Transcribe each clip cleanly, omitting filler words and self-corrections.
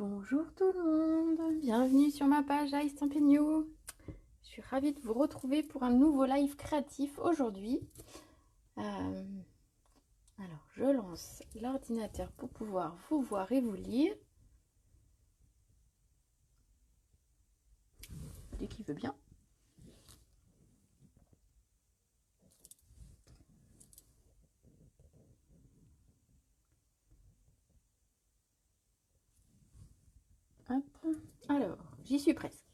Bonjour tout le monde, bienvenue sur ma page iStampin'You. Je suis ravie de vous retrouver pour un nouveau live créatif aujourd'hui. Alors, je lance l'ordinateur pour pouvoir vous voir et vous lire. Dès qu'il veut bien. Hop. Alors, j'y suis presque.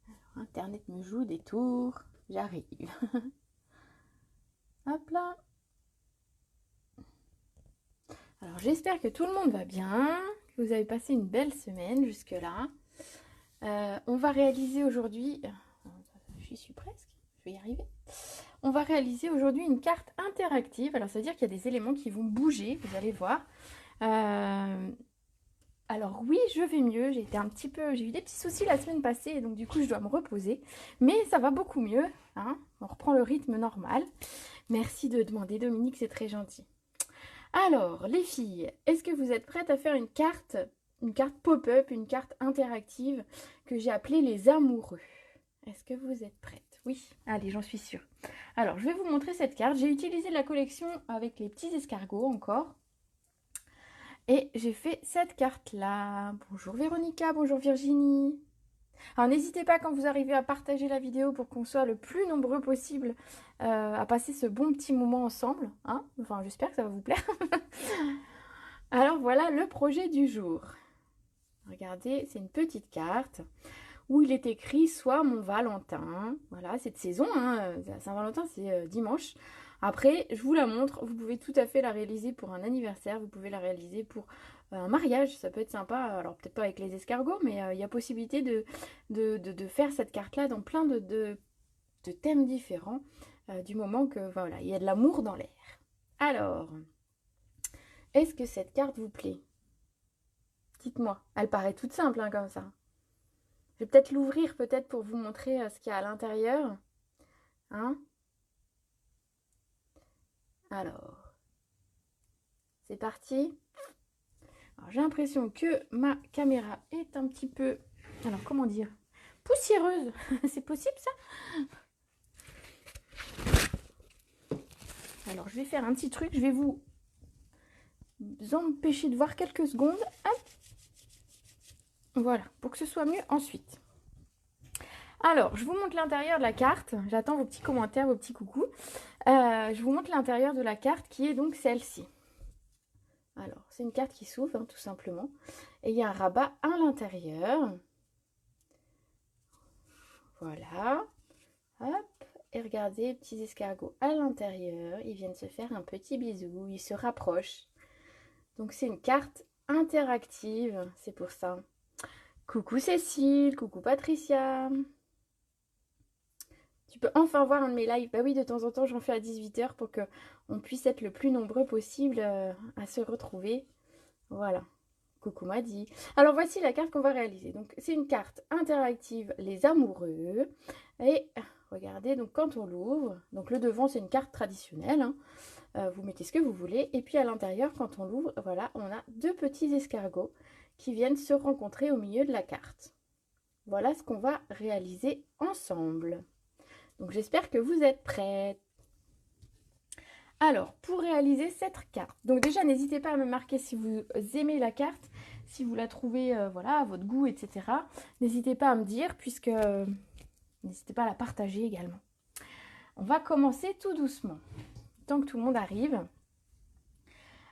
Alors, Internet me joue des tours. J'arrive. Hop là. Alors, j'espère que tout le monde va bien, que vous avez passé une belle semaine jusque-là. On va réaliser aujourd'hui... J'y suis presque, je vais y arriver. On va réaliser aujourd'hui une carte interactive. Alors, ça veut dire qu'il y a des éléments qui vont bouger, vous allez voir. Alors oui, je vais mieux. J'ai eu des petits soucis la semaine passée, donc du coup, je dois me reposer. Mais ça va beaucoup mieux, hein. On reprend le rythme normal. Merci de demander, Dominique, c'est très gentil. Alors, les filles, est-ce que vous êtes prêtes à faire une carte pop-up, une carte interactive que j'ai appelée les amoureux? Est-ce que vous êtes prêtes? Oui, allez, j'en suis sûre. Alors, je vais vous montrer cette carte. J'ai utilisé la collection avec les petits escargots encore. Et j'ai fait cette carte-là. Bonjour Véronica, bonjour Virginie. Alors, n'hésitez pas quand vous arrivez à partager la vidéo pour qu'on soit le plus nombreux possible à passer ce bon petit moment ensemble. Hein, enfin, j'espère que ça va vous plaire. Alors, voilà le projet du jour. Regardez, c'est une petite carte où il est écrit « Sois mon Valentin ». Voilà, cette saison, hein, Saint-Valentin, c'est dimanche. Après, je vous la montre, vous pouvez tout à fait la réaliser pour un anniversaire, vous pouvez la réaliser pour un mariage, ça peut être sympa. Alors, peut-être pas avec les escargots, mais il y a possibilité de faire cette carte-là dans plein de thèmes différents, du moment que, voilà, il y a de l'amour dans l'air. Alors, est-ce que cette carte vous plaît? Dites-moi, elle paraît toute simple, hein, comme ça. Je vais peut-être l'ouvrir peut-être pour vous montrer ce qu'il y a à l'intérieur. Hein? Alors, c'est parti. J'ai l'impression que ma caméra est un petit peu, alors comment dire, poussiéreuse. C'est possible ça? Alors, je vais faire un petit truc. Je vais vous empêcher de voir quelques secondes. Hop. Voilà, pour que ce soit mieux ensuite. Alors, je vous montre l'intérieur de la carte. J'attends vos petits commentaires, vos petits coucous. Je vous montre l'intérieur de la carte qui est donc celle-ci. Alors, c'est une carte qui s'ouvre, hein, tout simplement. Et il y a un rabat à l'intérieur. Voilà. Hop. Et regardez, petits escargots à l'intérieur. Ils viennent se faire un petit bisou. Ils se rapprochent. Donc, c'est une carte interactive. C'est pour ça. Coucou Cécile, coucou Patricia. Tu peux enfin voir un de mes lives. Bah oui, de temps en temps, j'en fais à 18h pour qu'on puisse être le plus nombreux possible à se retrouver. Voilà. Coucou Madi. Alors, voici la carte qu'on va réaliser. Donc, c'est une carte interactive, les amoureux. Et regardez, donc quand on l'ouvre, donc le devant, c'est une carte traditionnelle. Hein. Vous mettez ce que vous voulez. Et puis, à l'intérieur, quand on l'ouvre, voilà, on a deux petits escargots qui viennent se rencontrer au milieu de la carte. Voilà ce qu'on va réaliser ensemble. Donc j'espère que vous êtes prêts. Alors, pour réaliser cette carte, donc déjà n'hésitez pas à me marquer si vous aimez la carte, si vous la trouvez voilà, à votre goût, etc. N'hésitez pas à me dire, puisque n'hésitez pas à la partager également. On va commencer tout doucement, tant que tout le monde arrive.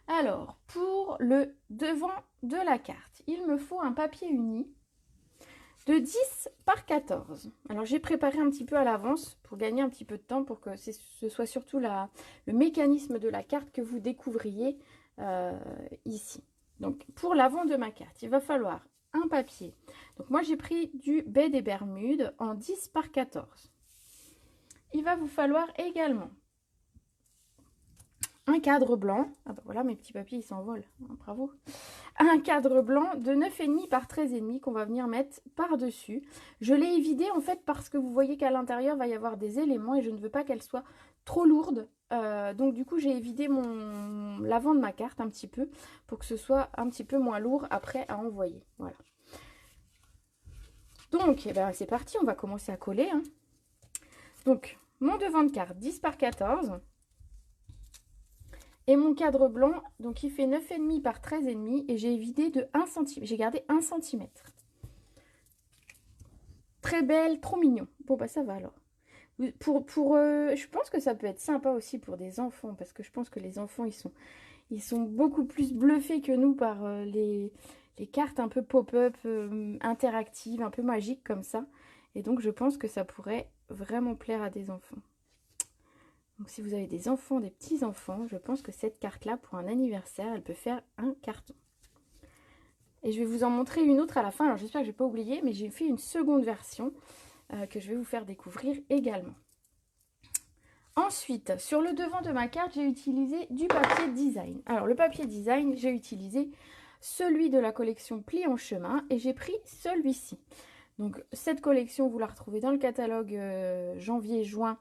Alors, pour le devant de la carte, il me faut un papier uni de 10 par 14. Alors, j'ai préparé un petit peu à l'avance pour gagner un petit peu de temps, pour que ce soit surtout le mécanisme de la carte que vous découvriez ici. Donc, pour l'avant de ma carte, il va falloir un papier. Donc, moi, j'ai pris du baie des Bermudes en 10 par 14. Il va vous falloir également un cadre blanc. Ah bah voilà, mes petits papiers, ils s'envolent. Bravo. Un cadre blanc de 9,5 par 13,5 qu'on va venir mettre par-dessus. Je l'ai évidé en fait parce que vous voyez qu'à l'intérieur va y avoir des éléments et je ne veux pas qu'elle soit trop lourde Donc du coup j'ai évidé l'avant de ma carte un petit peu pour que ce soit un petit peu moins lourd après à envoyer. Voilà. Donc eh ben, c'est parti, on va commencer à coller. Hein. Donc mon devant de carte 10 par 14. Et mon cadre blanc, donc il fait 9,5 par 13,5 et j'ai évidé de 1 cm. J'ai gardé 1 cm. Très belle, trop mignon. Bon bah ça va alors. Je pense que ça peut être sympa aussi pour des enfants parce que je pense que les enfants ils sont beaucoup plus bluffés que nous par les cartes un peu pop-up interactives, un peu magiques comme ça. Et donc je pense que ça pourrait vraiment plaire à des enfants. Donc si vous avez des enfants, des petits-enfants, je pense que cette carte-là, pour un anniversaire, elle peut faire un carton. Et je vais vous en montrer une autre à la fin. Alors j'espère que je n'ai pas oublié, mais j'ai fait une seconde version que je vais vous faire découvrir également. Ensuite, sur le devant de ma carte, j'ai utilisé du papier design. Alors le papier design, j'ai utilisé celui de la collection Pli en chemin et j'ai pris celui-ci. Donc cette collection, vous la retrouvez dans le catalogue janvier-juin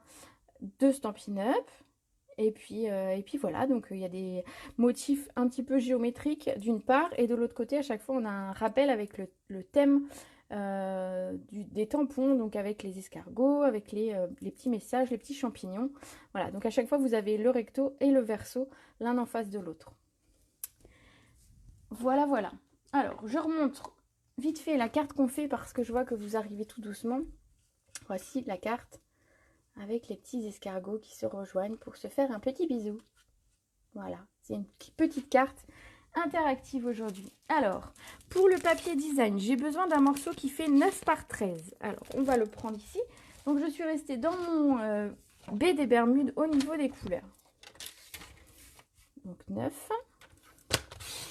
de Stampin' Up. Et puis voilà, donc il y a des motifs un petit peu géométriques d'une part, et de l'autre côté, à chaque fois, on a un rappel avec le thème des tampons, donc avec les escargots, avec les petits messages, les petits champignons. Voilà, donc à chaque fois, vous avez le recto et le verso, l'un en face de l'autre. Voilà, voilà. Alors, je remonte vite fait la carte qu'on fait parce que je vois que vous arrivez tout doucement. Voici la carte avec les petits escargots qui se rejoignent pour se faire un petit bisou. Voilà, c'est une petite carte interactive aujourd'hui. Alors, pour le papier design, j'ai besoin d'un morceau qui fait 9 par 13. Alors, on va le prendre ici. Donc, je suis restée dans mon baie des Bermudes au niveau des couleurs. Donc, 9.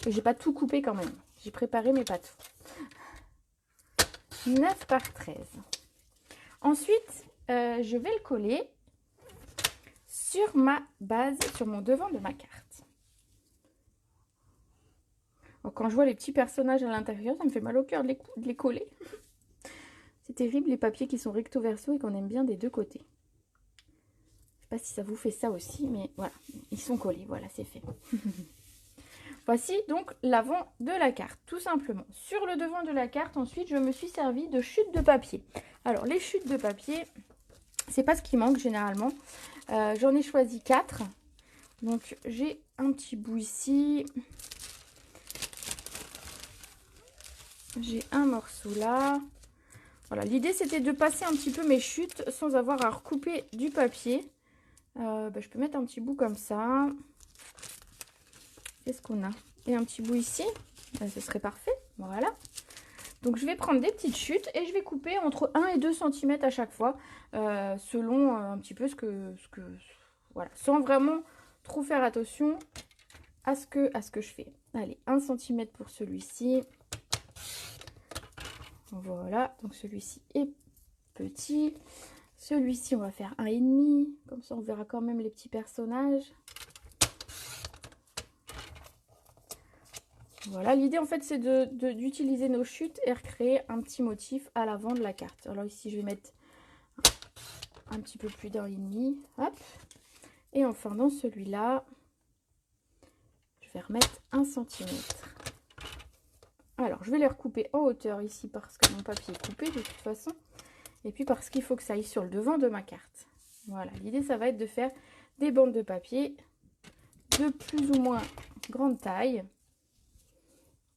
J'ai pas tout coupé quand même. J'ai préparé mais pas tout. 9 par 13. Ensuite, je vais le coller sur ma base, sur mon devant de ma carte. Donc, quand je vois les petits personnages à l'intérieur, ça me fait mal au cœur de les coller. C'est terrible les papiers qui sont recto verso et qu'on aime bien des deux côtés. Je sais pas si ça vous fait ça aussi, mais voilà, ils sont collés, voilà, c'est fait. Voici donc l'avant de la carte, tout simplement. Sur le devant de la carte, ensuite, je me suis servi de chutes de papier. Alors, les chutes de papier, c'est pas ce qui manque généralement. J'en ai choisi 4. Donc, j'ai un petit bout ici. J'ai un morceau là. Voilà, l'idée, c'était de passer un petit peu mes chutes sans avoir à recouper du papier. Je peux mettre un petit bout comme ça. Qu'est-ce qu'on a? Et un petit bout ici. Ce serait parfait. Voilà. Donc, je vais prendre des petites chutes et je vais couper entre 1 et 2 cm à chaque fois. Selon un petit peu voilà. Sans vraiment trop faire attention à ce que je fais. Allez, 1 cm pour celui-ci. Voilà. Donc, celui-ci est petit. Celui-ci, on va faire 1,5. Comme ça, on verra quand même les petits personnages. Voilà, l'idée en fait c'est d'utiliser nos chutes et recréer un petit motif à l'avant de la carte. Alors ici je vais mettre un petit peu plus d'1,5. Hop. Et enfin dans celui-là, je vais remettre 1 cm. Alors je vais les recouper en hauteur ici parce que mon papier est coupé de toute façon. Et puis parce qu'il faut que ça aille sur le devant de ma carte. Voilà, l'idée ça va être de faire des bandes de papier de plus ou moins grande taille.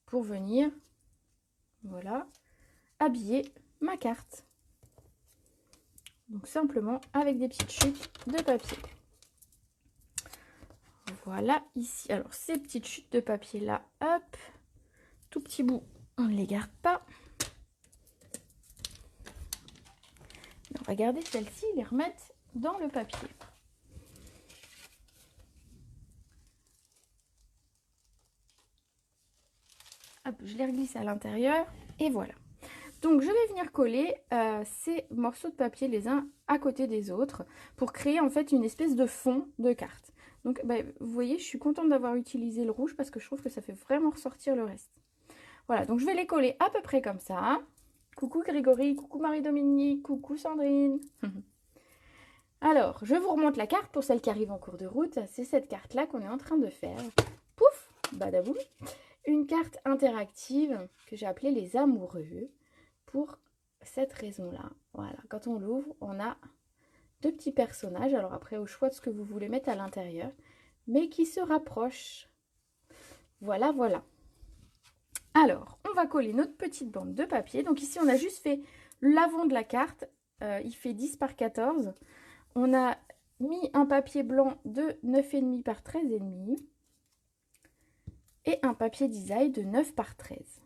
Pour venir, voilà, habiller ma carte. Donc simplement avec des petites chutes de papier. Voilà ici. Alors ces petites chutes de papier là, hop, tout petit bout, on ne les garde pas. Et on va garder celle-ci et les remettre dans le papier. Hop, je les reglisse à l'intérieur et voilà. Donc je vais venir coller ces morceaux de papier les uns à côté des autres pour créer en fait une espèce de fond de carte. Donc vous voyez, je suis contente d'avoir utilisé le rouge parce que je trouve que ça fait vraiment ressortir le reste. Voilà, donc je vais les coller à peu près comme ça. Coucou Grégory, coucou Marie-Dominique, coucou Sandrine. Alors, je vous remonte la carte pour celle qui arrive en cours de route. C'est cette carte-là qu'on est en train de faire. Pouf, badaboum. Une carte interactive que j'ai appelée les amoureux pour cette raison-là. Voilà, quand on l'ouvre, on a deux petits personnages. Alors après, au choix de ce que vous voulez mettre à l'intérieur, mais qui se rapprochent. Voilà, voilà. Alors, on va coller notre petite bande de papier. Donc ici, on a juste fait l'avant de la carte. Il fait 10 par 14. On a mis un papier blanc de 9,5 par 13,5 et un papier design de 9 par 13.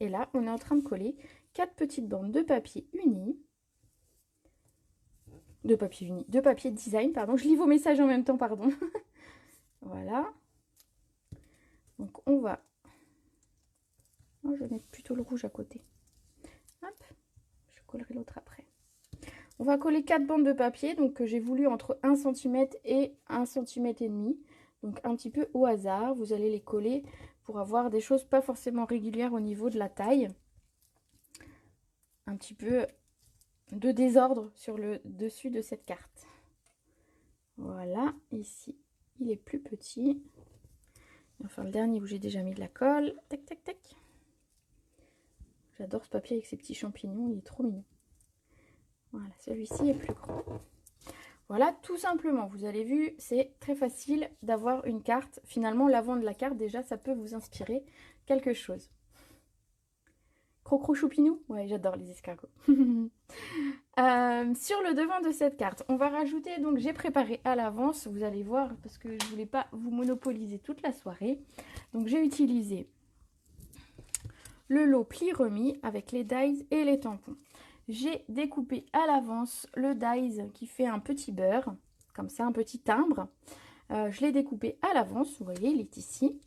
Et là, on est en train de coller 4 petites bandes de papier uni. De papier design, pardon. Je lis vos messages en même temps, pardon. Voilà. Donc, on va... Oh, je vais mettre plutôt le rouge à côté. Hop. Je collerai l'autre après. On va coller 4 bandes de papier, donc que j'ai voulu entre 1 cm et 1,5 cm. Donc un petit peu au hasard, vous allez les coller pour avoir des choses pas forcément régulières au niveau de la taille. Un petit peu de désordre sur le dessus de cette carte. Voilà, ici, il est plus petit. Enfin, le dernier où j'ai déjà mis de la colle. Tac, tac, tac. J'adore ce papier avec ses petits champignons, il est trop mignon. Voilà, celui-ci est plus grand. Voilà, tout simplement, vous avez vu, c'est très facile d'avoir une carte. Finalement, l'avant de la carte, déjà, ça peut vous inspirer quelque chose. Crocro choupinou? Ouais, j'adore les escargots. Sur le devant de cette carte, on va rajouter, donc j'ai préparé à l'avance, vous allez voir, parce que je ne voulais pas vous monopoliser toute la soirée. Donc j'ai utilisé le lot pli remis avec les dies et les tampons. J'ai découpé à l'avance le dies qui fait un petit beurre, comme ça, un petit timbre. Je l'ai découpé à l'avance, vous voyez, il est ici.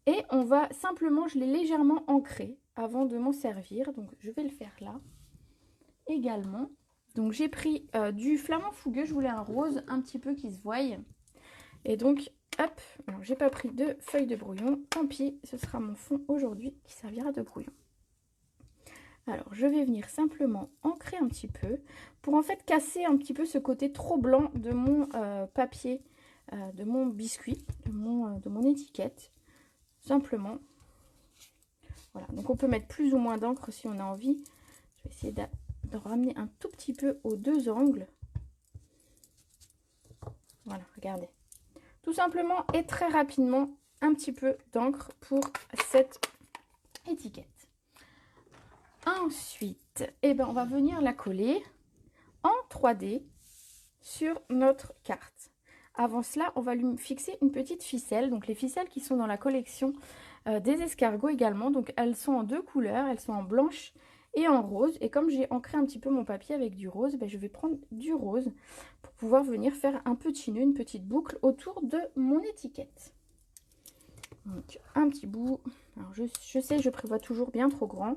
Et on va simplement, je l'ai légèrement ancré avant de m'en servir. Donc, je vais le faire là également. Donc, j'ai pris du flamant fougueux. Je voulais un rose un petit peu qui se voie. Et donc, hop, alors j'ai pas pris de feuille de brouillon. Tant pis, ce sera mon fond aujourd'hui qui servira de brouillon. Alors, je vais venir simplement ancrer un petit peu pour en fait casser un petit peu ce côté trop blanc de mon papier, de mon biscuit, de mon étiquette. Simplement. Voilà, donc on peut mettre plus ou moins d'encre si on a envie. Je vais essayer de ramener un tout petit peu aux deux angles. Voilà, regardez. Tout simplement et très rapidement, un petit peu d'encre pour cette étiquette. Ensuite, eh ben, on va venir la coller en 3D sur notre carte. Avant cela, on va lui fixer une petite ficelle. Donc les ficelles qui sont dans la collection des escargots également. Donc elles sont en deux couleurs, elles sont en blanche et en rose. Et comme j'ai ancré un petit peu mon papier avec du rose, ben, je vais prendre du rose pour pouvoir venir faire un petit nœud, une petite boucle autour de mon étiquette. Donc un petit bout. Alors je sais, je prévois toujours bien trop grand.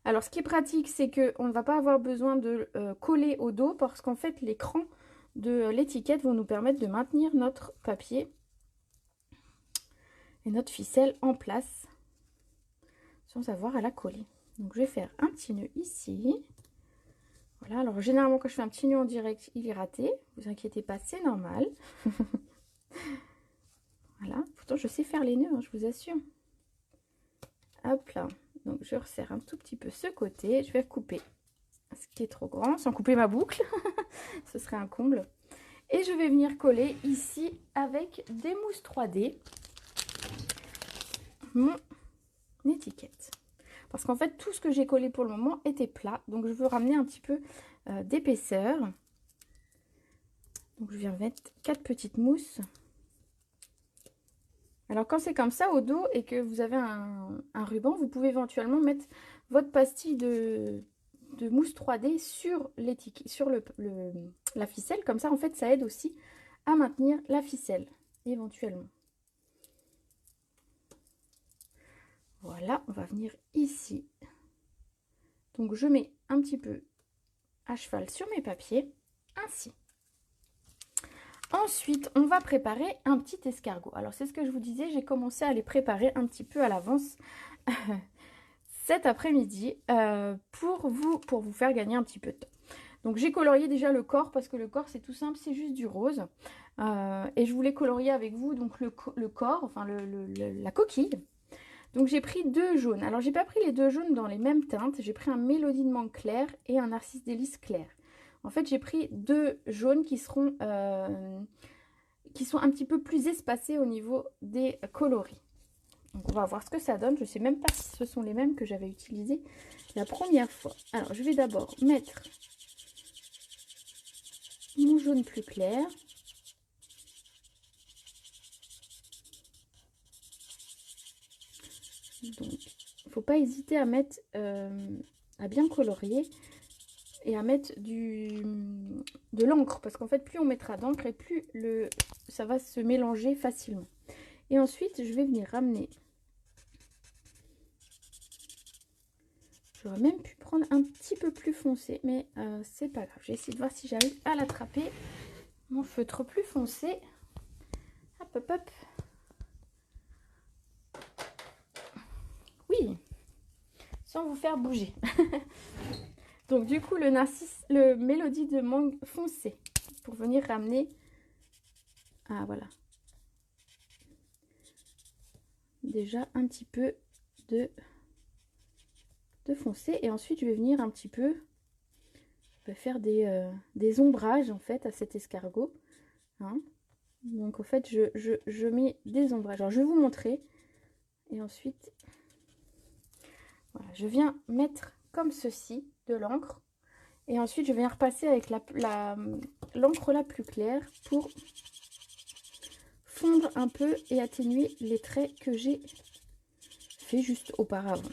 Alors ce qui est pratique, c'est qu'on ne va pas avoir besoin de coller au dos parce qu'en fait les crans de l'étiquette vont nous permettre de maintenir notre papier et notre ficelle en place sans avoir à la coller. Donc je vais faire un petit nœud ici. Voilà, alors généralement quand je fais un petit nœud en direct, il est raté. Vous inquiétez pas, c'est normal. Voilà, pourtant je sais faire les nœuds, hein, je vous assure. Hop là, donc je resserre un tout petit peu ce côté. Je vais couper ce qui est trop grand, sans couper ma boucle. Ce serait un comble. Et je vais venir coller ici avec des mousses 3D mon étiquette. Parce qu'en fait, tout ce que j'ai collé pour le moment était plat. Donc, je veux ramener un petit peu d'épaisseur. Donc, je viens mettre 4 petites mousses. Alors, quand c'est comme ça au dos et que vous avez un ruban, vous pouvez éventuellement mettre votre pastille de mousse 3D sur l'étiquette, sur la ficelle. Comme ça, en fait, ça aide aussi à maintenir la ficelle, éventuellement. Voilà, on va venir ici. Donc, je mets un petit peu à cheval sur mes papiers, ainsi. Ensuite, on va préparer un petit escargot. Alors, c'est ce que je vous disais, j'ai commencé à les préparer un petit peu à l'avance cet après-midi pour vous faire gagner un petit peu de temps. Donc j'ai colorié déjà le corps parce que le corps c'est tout simple, c'est juste du rose. Et je voulais colorier avec vous donc le corps, enfin la coquille. Donc j'ai pris 2 jaunes. Alors j'ai pas pris les 2 jaunes dans les mêmes teintes. J'ai pris un Mélodie de mangue clair et un Narcisse délice clair. En fait j'ai pris 2 jaunes qui sont un petit peu plus espacés au niveau des coloris. Donc on va voir ce que ça donne. Je ne sais même pas si ce sont les mêmes que j'avais utilisés la première fois. Alors je vais d'abord mettre mon jaune plus clair. Donc il ne faut pas hésiter à mettre, à bien colorier et à mettre de l'encre. Parce qu'en fait plus on mettra d'encre et plus ça va se mélanger facilement. Et ensuite je vais venir ramener. J'aurais même pu prendre un petit peu plus foncé, mais c'est pas grave. Je vais essayer de voir si j'arrive à l'attraper. Mon feutre plus foncé. Hop, hop, hop. Oui, sans vous faire bouger. Donc du coup, le Mélodie de mangue foncé pour venir ramener. Ah voilà. Déjà un petit peu de foncé et ensuite je vais venir un petit peu faire des ombrages en fait à cet escargot. Hein. Donc en fait je mets des ombrages. Alors je vais vous montrer et ensuite voilà, je viens mettre comme ceci de l'encre et ensuite je viens repasser avec l'encre la plus claire pour fondre un peu et atténuer les traits que j'ai fait juste auparavant.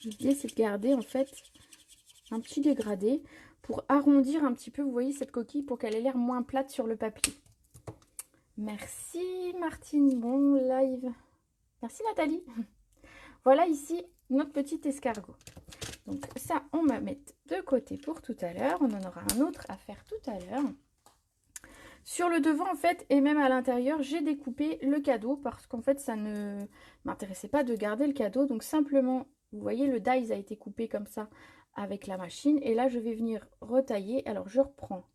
L'idée c'est de garder en fait un petit dégradé pour arrondir un petit peu, vous voyez, cette coquille pour qu'elle ait l'air moins plate sur le papier. Merci Martine, bon live. Merci Nathalie. Voilà ici notre petit escargot. Donc ça, on va mettre de côté pour tout à l'heure. On en aura un autre à faire tout à l'heure. Sur le devant, en fait, et même à l'intérieur, j'ai découpé le cadeau parce qu'en fait, ça ne m'intéressait pas de garder le cadeau. Donc simplement, vous voyez, le dies a été coupé comme ça avec la machine. Et là, je vais venir retailler. Alors, je reprends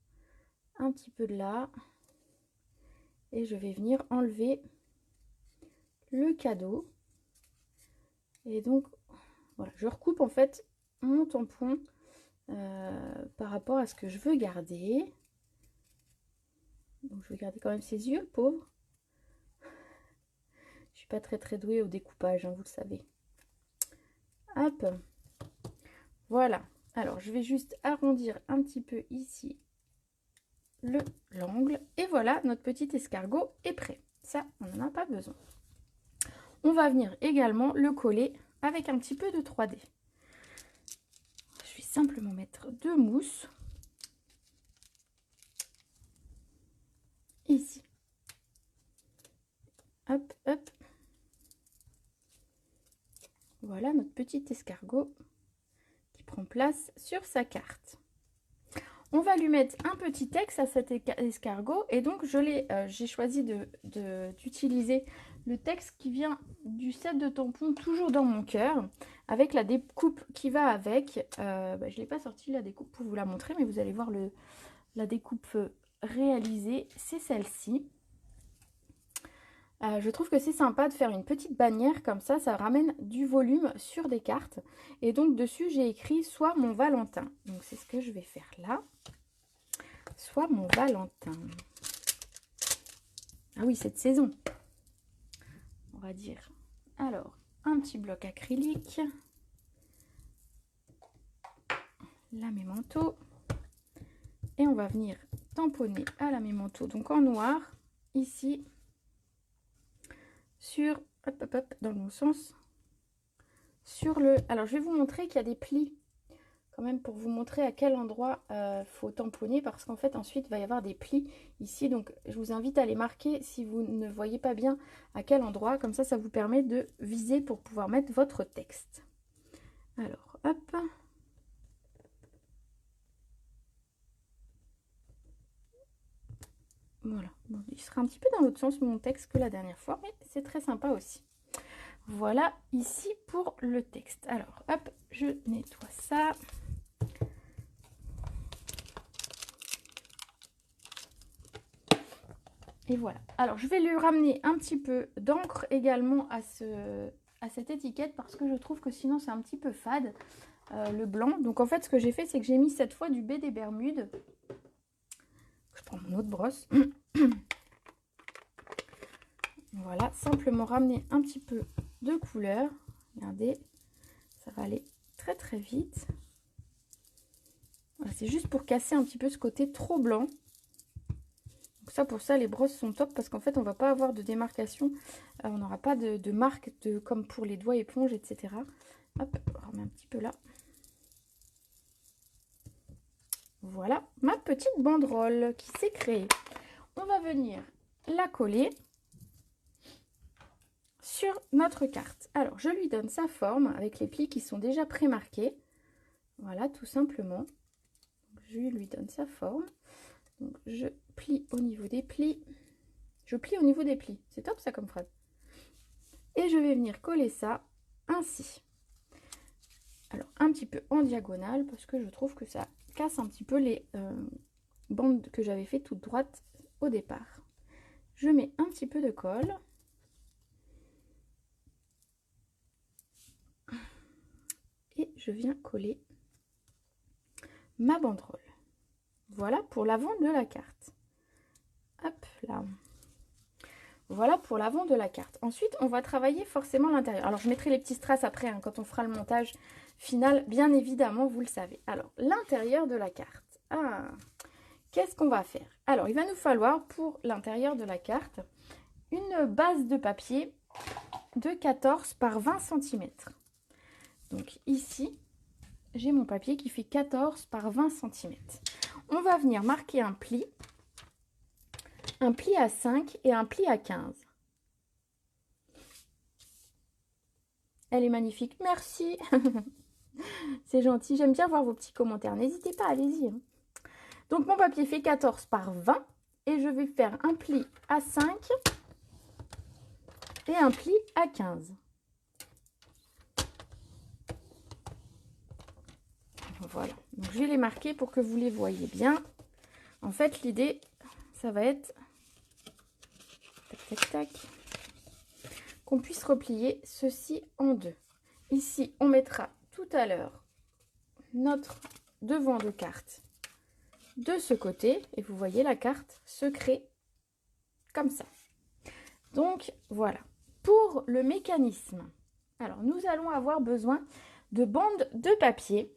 un petit peu de là. Et je vais venir enlever le cadeau. Et donc, voilà, je recoupe en fait mon tampon par rapport à ce que je veux garder. Donc, je vais garder quand même ses yeux, le pauvre. Je suis pas très douée au découpage, hein, vous le savez. Hop. Voilà. Alors, je vais juste arrondir un petit peu ici l'angle. Et voilà, notre petit escargot est prêt. Ça, on n'en a pas besoin. On va venir également le coller avec un petit peu de 3D. Je vais simplement mettre de mousse. Ici. Hop, hop. Voilà notre petit escargot qui prend place sur sa carte. On va lui mettre un petit texte à cet escargot et donc j'ai choisi d'utiliser le texte qui vient du set de tampons toujours dans mon cœur avec la découpe qui va avec. Je ne l'ai pas sorti la découpe pour vous la montrer, mais vous allez voir la découpe réalisée, c'est celle-ci. Je trouve que c'est sympa de faire une petite bannière comme ça ramène du volume sur des cartes. Et donc dessus j'ai écrit soit mon Valentin. Donc c'est ce que je vais faire là. Soit mon Valentin. Ah oui, cette saison. On va dire. Alors, un petit bloc acrylique. La mémento. Et on va venir tamponner à la mémento. Donc en noir, ici. Sur, hop, hop, hop, dans le bon sens, sur le... Alors, je vais vous montrer qu'il y a des plis, quand même, pour vous montrer à quel endroit faut tamponner, parce qu'en fait, ensuite, il va y avoir des plis ici. Donc, je vous invite à les marquer si vous ne voyez pas bien à quel endroit. Comme ça vous permet de viser pour pouvoir mettre votre texte. Alors, hop. Voilà. Bon, il sera un petit peu dans l'autre sens, mon texte, que la dernière fois, mais c'est très sympa aussi. Voilà ici pour le texte. Alors, hop, je nettoie ça. Et voilà. Alors, je vais lui ramener un petit peu d'encre également à cette étiquette parce que je trouve que sinon c'est un petit peu fade, le blanc. Donc, en fait, ce que j'ai fait, c'est que j'ai mis cette fois du baie des Bermudes. Je prends mon autre brosse. Voilà, simplement ramener un petit peu de couleur. Regardez, ça va aller très très vite. Voilà, c'est juste pour casser un petit peu ce côté trop blanc. Donc ça, pour ça, les brosses sont top parce qu'en fait, on va pas avoir de démarcation. On n'aura pas de marque comme pour les doigts éponges, etc. Hop, on remet un petit peu là. Voilà ma petite banderole qui s'est créée. On va venir la coller sur notre carte. Alors, je lui donne sa forme avec les plis qui sont déjà pré-marqués. Voilà, tout simplement. Je lui donne sa forme. Donc, je plie au niveau des plis. Je plie au niveau des plis. C'est top ça comme phrase. Et je vais venir coller ça ainsi. Alors, un petit peu en diagonale parce que je trouve que ça casse un petit peu les bandes que j'avais fait toutes droites au départ. Je mets un petit peu de colle. Et je viens coller ma banderole. Voilà pour l'avant de la carte. Hop là. Voilà pour l'avant de la carte. Ensuite, on va travailler forcément l'intérieur. Alors, je mettrai les petits strass après, hein, quand on fera le montage final, bien évidemment, vous le savez. Alors, l'intérieur de la carte. Ah, qu'est-ce qu'on va faire? Alors, il va nous falloir pour l'intérieur de la carte une base de papier de 14 par 20 cm. Donc ici, j'ai mon papier qui fait 14 par 20 cm. On va venir marquer un pli à 5 et un pli à 15. Elle est magnifique, merci. C'est gentil, j'aime bien voir vos petits commentaires. N'hésitez pas, allez-y. Donc mon papier fait 14 par 20 et je vais faire un pli à 5 et un pli à 15. Voilà, donc je vais les marquer pour que vous les voyez bien. En fait, l'idée, ça va être tac, tac, tac, qu'on puisse replier ceci en deux. Ici, on mettra tout à l'heure notre devant de carte de ce côté. Et vous voyez, la carte se crée comme ça. Donc, voilà. Pour le mécanisme, alors nous allons avoir besoin de bandes de papier,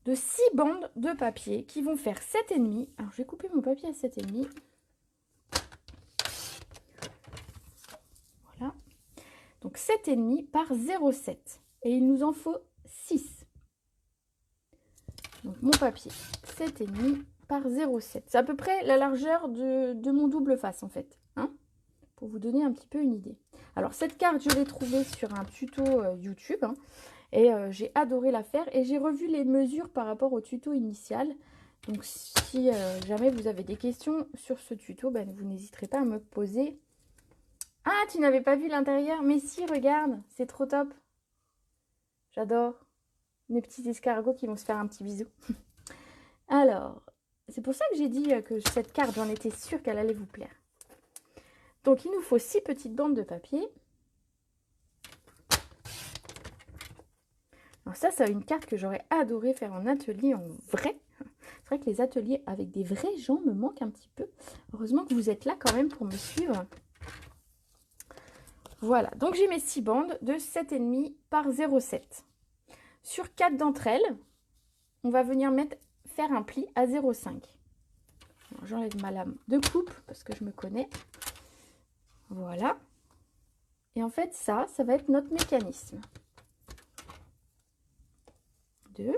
de 6 bandes de papier qui vont faire 7,5. Alors, je vais couper mon papier à 7,5. Voilà. Donc, 7,5 par 0,7. Et il nous en faut 6. Donc, mon papier, 7,5 par 0,7. C'est à peu près la largeur de mon double face, en fait. Hein, pour vous donner un petit peu une idée. Alors, cette carte, je l'ai trouvée sur un tuto YouTube. Hein, et j'ai adoré la faire. Et j'ai revu les mesures par rapport au tuto initial. Donc, si jamais vous avez des questions sur ce tuto, ben, vous n'hésiterez pas à me poser. Ah, tu n'avais pas vu l'intérieur? Mais si, regarde, c'est trop top. J'adore. Mes petits escargots qui vont se faire un petit bisou. Alors, c'est pour ça que j'ai dit que cette carte, j'en étais sûre qu'elle allait vous plaire. Donc, il nous faut 6 petites bandes de papier. Alors ça, c'est une carte que j'aurais adoré faire en atelier en vrai. C'est vrai que les ateliers avec des vrais gens me manquent un petit peu. Heureusement que vous êtes là quand même pour me suivre. Voilà, donc j'ai mes 6 bandes de 7,5 par 0,7. Sur 4 d'entre elles, on va venir faire un pli à 0,5. J'enlève ma lame de coupe parce que je me connais. Voilà. Et en fait, ça va être notre mécanisme. 2.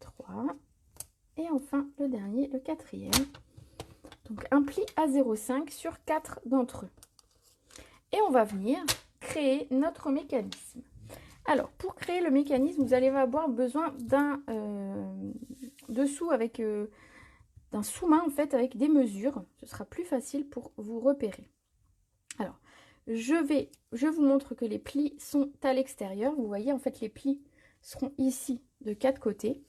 3. Et enfin, le dernier, le quatrième. Donc, un pli à 0,5 sur 4 d'entre eux. Et on va venir créer notre mécanisme. Alors, pour créer le mécanisme, vous allez avoir besoin d'un dessous avec d'un sous-main en fait avec des mesures. Ce sera plus facile pour vous repérer. Alors, je vous montre que les plis sont à l'extérieur. Vous voyez, en fait, les plis seront ici de 4 côtés.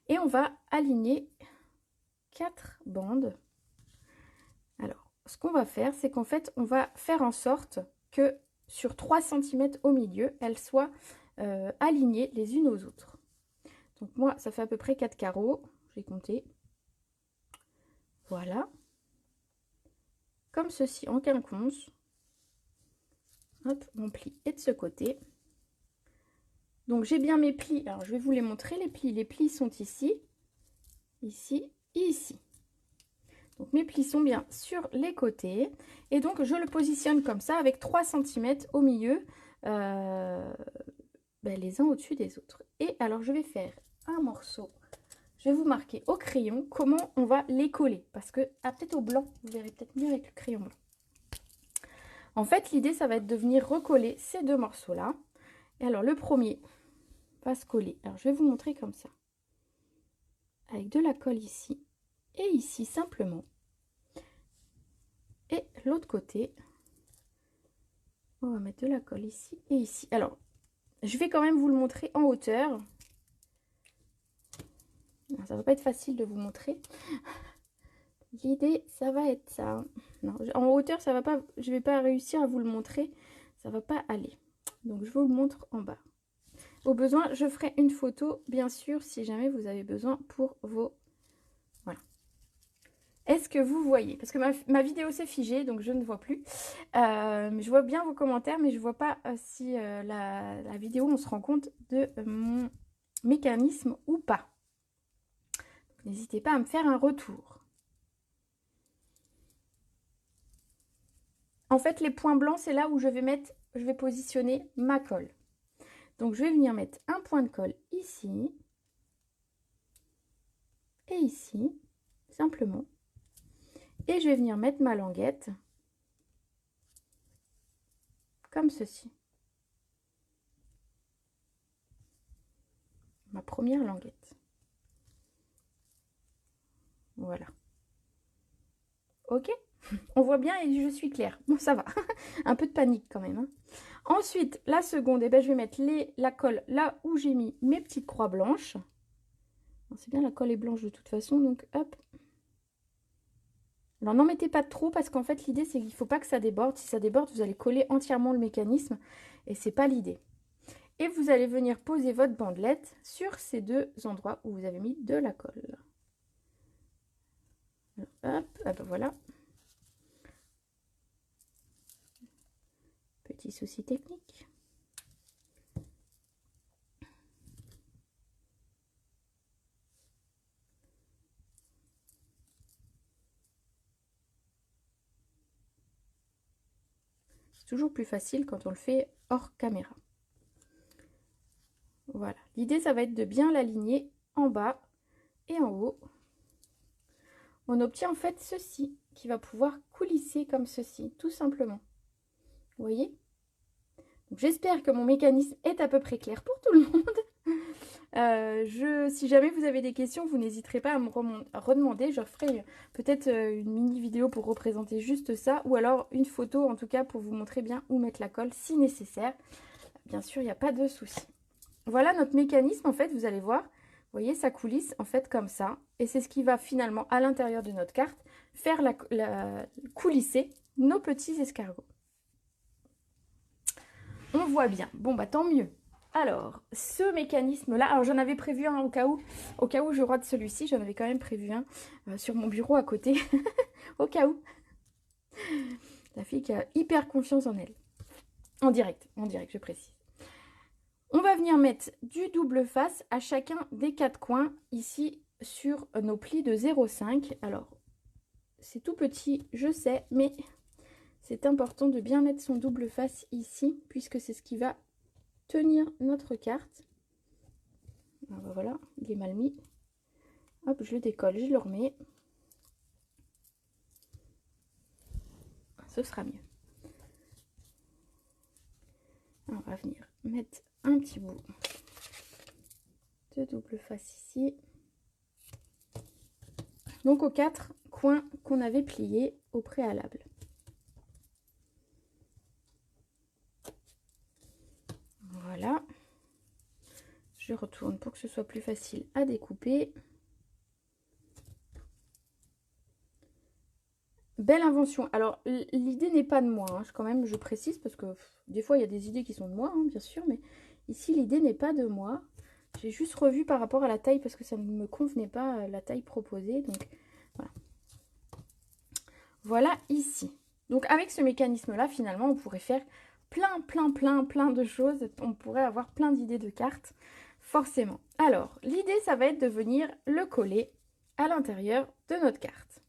Et on va aligner 4 bandes. Alors, ce qu'on va faire, c'est qu'en fait, on va faire en sorte que sur 3 cm au milieu, elles soient alignées les unes aux autres. Donc moi, ça fait à peu près 4 carreaux. J'ai compté. Voilà. Comme ceci en quinconce. Hop, mon pli est de ce côté. Donc j'ai bien mes plis. Alors je vais vous les montrer, les plis. Les plis sont ici, ici et ici. Donc mes plis sont bien sur les côtés. Et donc je le positionne comme ça avec 3 cm au milieu, les uns au-dessus des autres. Et alors je vais faire un morceau. Je vais vous marquer au crayon comment on va les coller. Parce que, peut-être au blanc, vous verrez peut-être mieux avec le crayon blanc. En fait, l'idée, ça va être de venir recoller ces deux morceaux-là. Et alors, le premier va se coller. Alors, je vais vous montrer comme ça. Avec de la colle ici. Et ici, simplement. Et l'autre côté, on va mettre de la colle ici et ici. Alors, je vais quand même vous le montrer en hauteur. Ça va pas être facile de vous montrer. L'idée, ça va être ça. Non, en hauteur, ça va pas. Je vais pas réussir à vous le montrer. Ça va pas aller. Donc, je vous le montre en bas. Au besoin, je ferai une photo, bien sûr, si jamais vous avez besoin pour vos... Voilà. Est-ce que vous voyez? Parce que ma vidéo s'est figée, donc je ne vois plus. Je vois bien vos commentaires, mais je ne vois pas si la vidéo, on se rend compte de mon mécanisme ou pas. N'hésitez pas à me faire un retour. En fait, les points blancs, c'est là où je vais positionner ma colle. Donc, je vais venir mettre un point de colle ici et ici, simplement. Et je vais venir mettre ma languette comme ceci. Ma première languette. Voilà. Ok? On voit bien et je suis claire. Bon, ça va. Un peu de panique quand même. Hein. Ensuite, la seconde, je vais mettre la colle là où j'ai mis mes petites croix blanches. C'est bien, la colle est blanche de toute façon, donc hop. Alors, n'en mettez pas trop parce qu'en fait, l'idée, c'est qu'il ne faut pas que ça déborde. Si ça déborde, vous allez coller entièrement le mécanisme et c'est pas l'idée. Et vous allez venir poser votre bandelette sur ces deux endroits où vous avez mis de la colle. Hop, hop, voilà. Petit souci technique. C'est toujours plus facile quand on le fait hors caméra. Voilà. L'idée, ça va être de bien l'aligner en bas et en haut. On obtient en fait ceci qui va pouvoir coulisser comme ceci, tout simplement. Vous voyez? J'espère que mon mécanisme est à peu près clair pour tout le monde. Si jamais vous avez des questions, vous n'hésiterez pas à me redemander. Je ferai peut-être une mini vidéo pour représenter juste ça. Ou alors une photo en tout cas pour vous montrer bien où mettre la colle si nécessaire. Bien sûr, il n'y a pas de souci. Voilà notre mécanisme en fait, vous allez voir. Vous voyez, ça coulisse en fait comme ça. Et c'est ce qui va finalement à l'intérieur de notre carte faire coulisser nos petits escargots. On voit bien. Bon, bah tant mieux. Alors, ce mécanisme-là, alors j'en avais prévu un au cas où je rate celui-ci, j'en avais quand même prévu un sur mon bureau à côté, au cas où. La fille qui a hyper confiance en elle. En direct, je précise. On va venir mettre du double face à chacun des 4 coins, ici, sur nos plis de 0,5. Alors, c'est tout petit, je sais, mais c'est important de bien mettre son double face ici, puisque c'est ce qui va tenir notre carte. Alors voilà, il est mal mis. Hop, je le décolle, je le remets. Ce sera mieux. On va venir mettre un petit bout de double face ici. donc aux 4 coins qu'on avait pliés au préalable. Voilà. Je retourne pour que ce soit plus facile à découper. Belle invention. Alors, l'idée n'est pas de moi, hein, quand même, je précise, parce que des fois, il y a des idées qui sont de moi, hein, bien sûr, mais ici, l'idée n'est pas de moi. J'ai juste revu par rapport à la taille, parce que ça ne me convenait pas, la taille proposée. Donc, voilà. Voilà ici. Donc, avec ce mécanisme-là, finalement, on pourrait faire plein de choses. On pourrait avoir plein d'idées de cartes, forcément. Alors, l'idée, ça va être de venir le coller à l'intérieur de notre carte.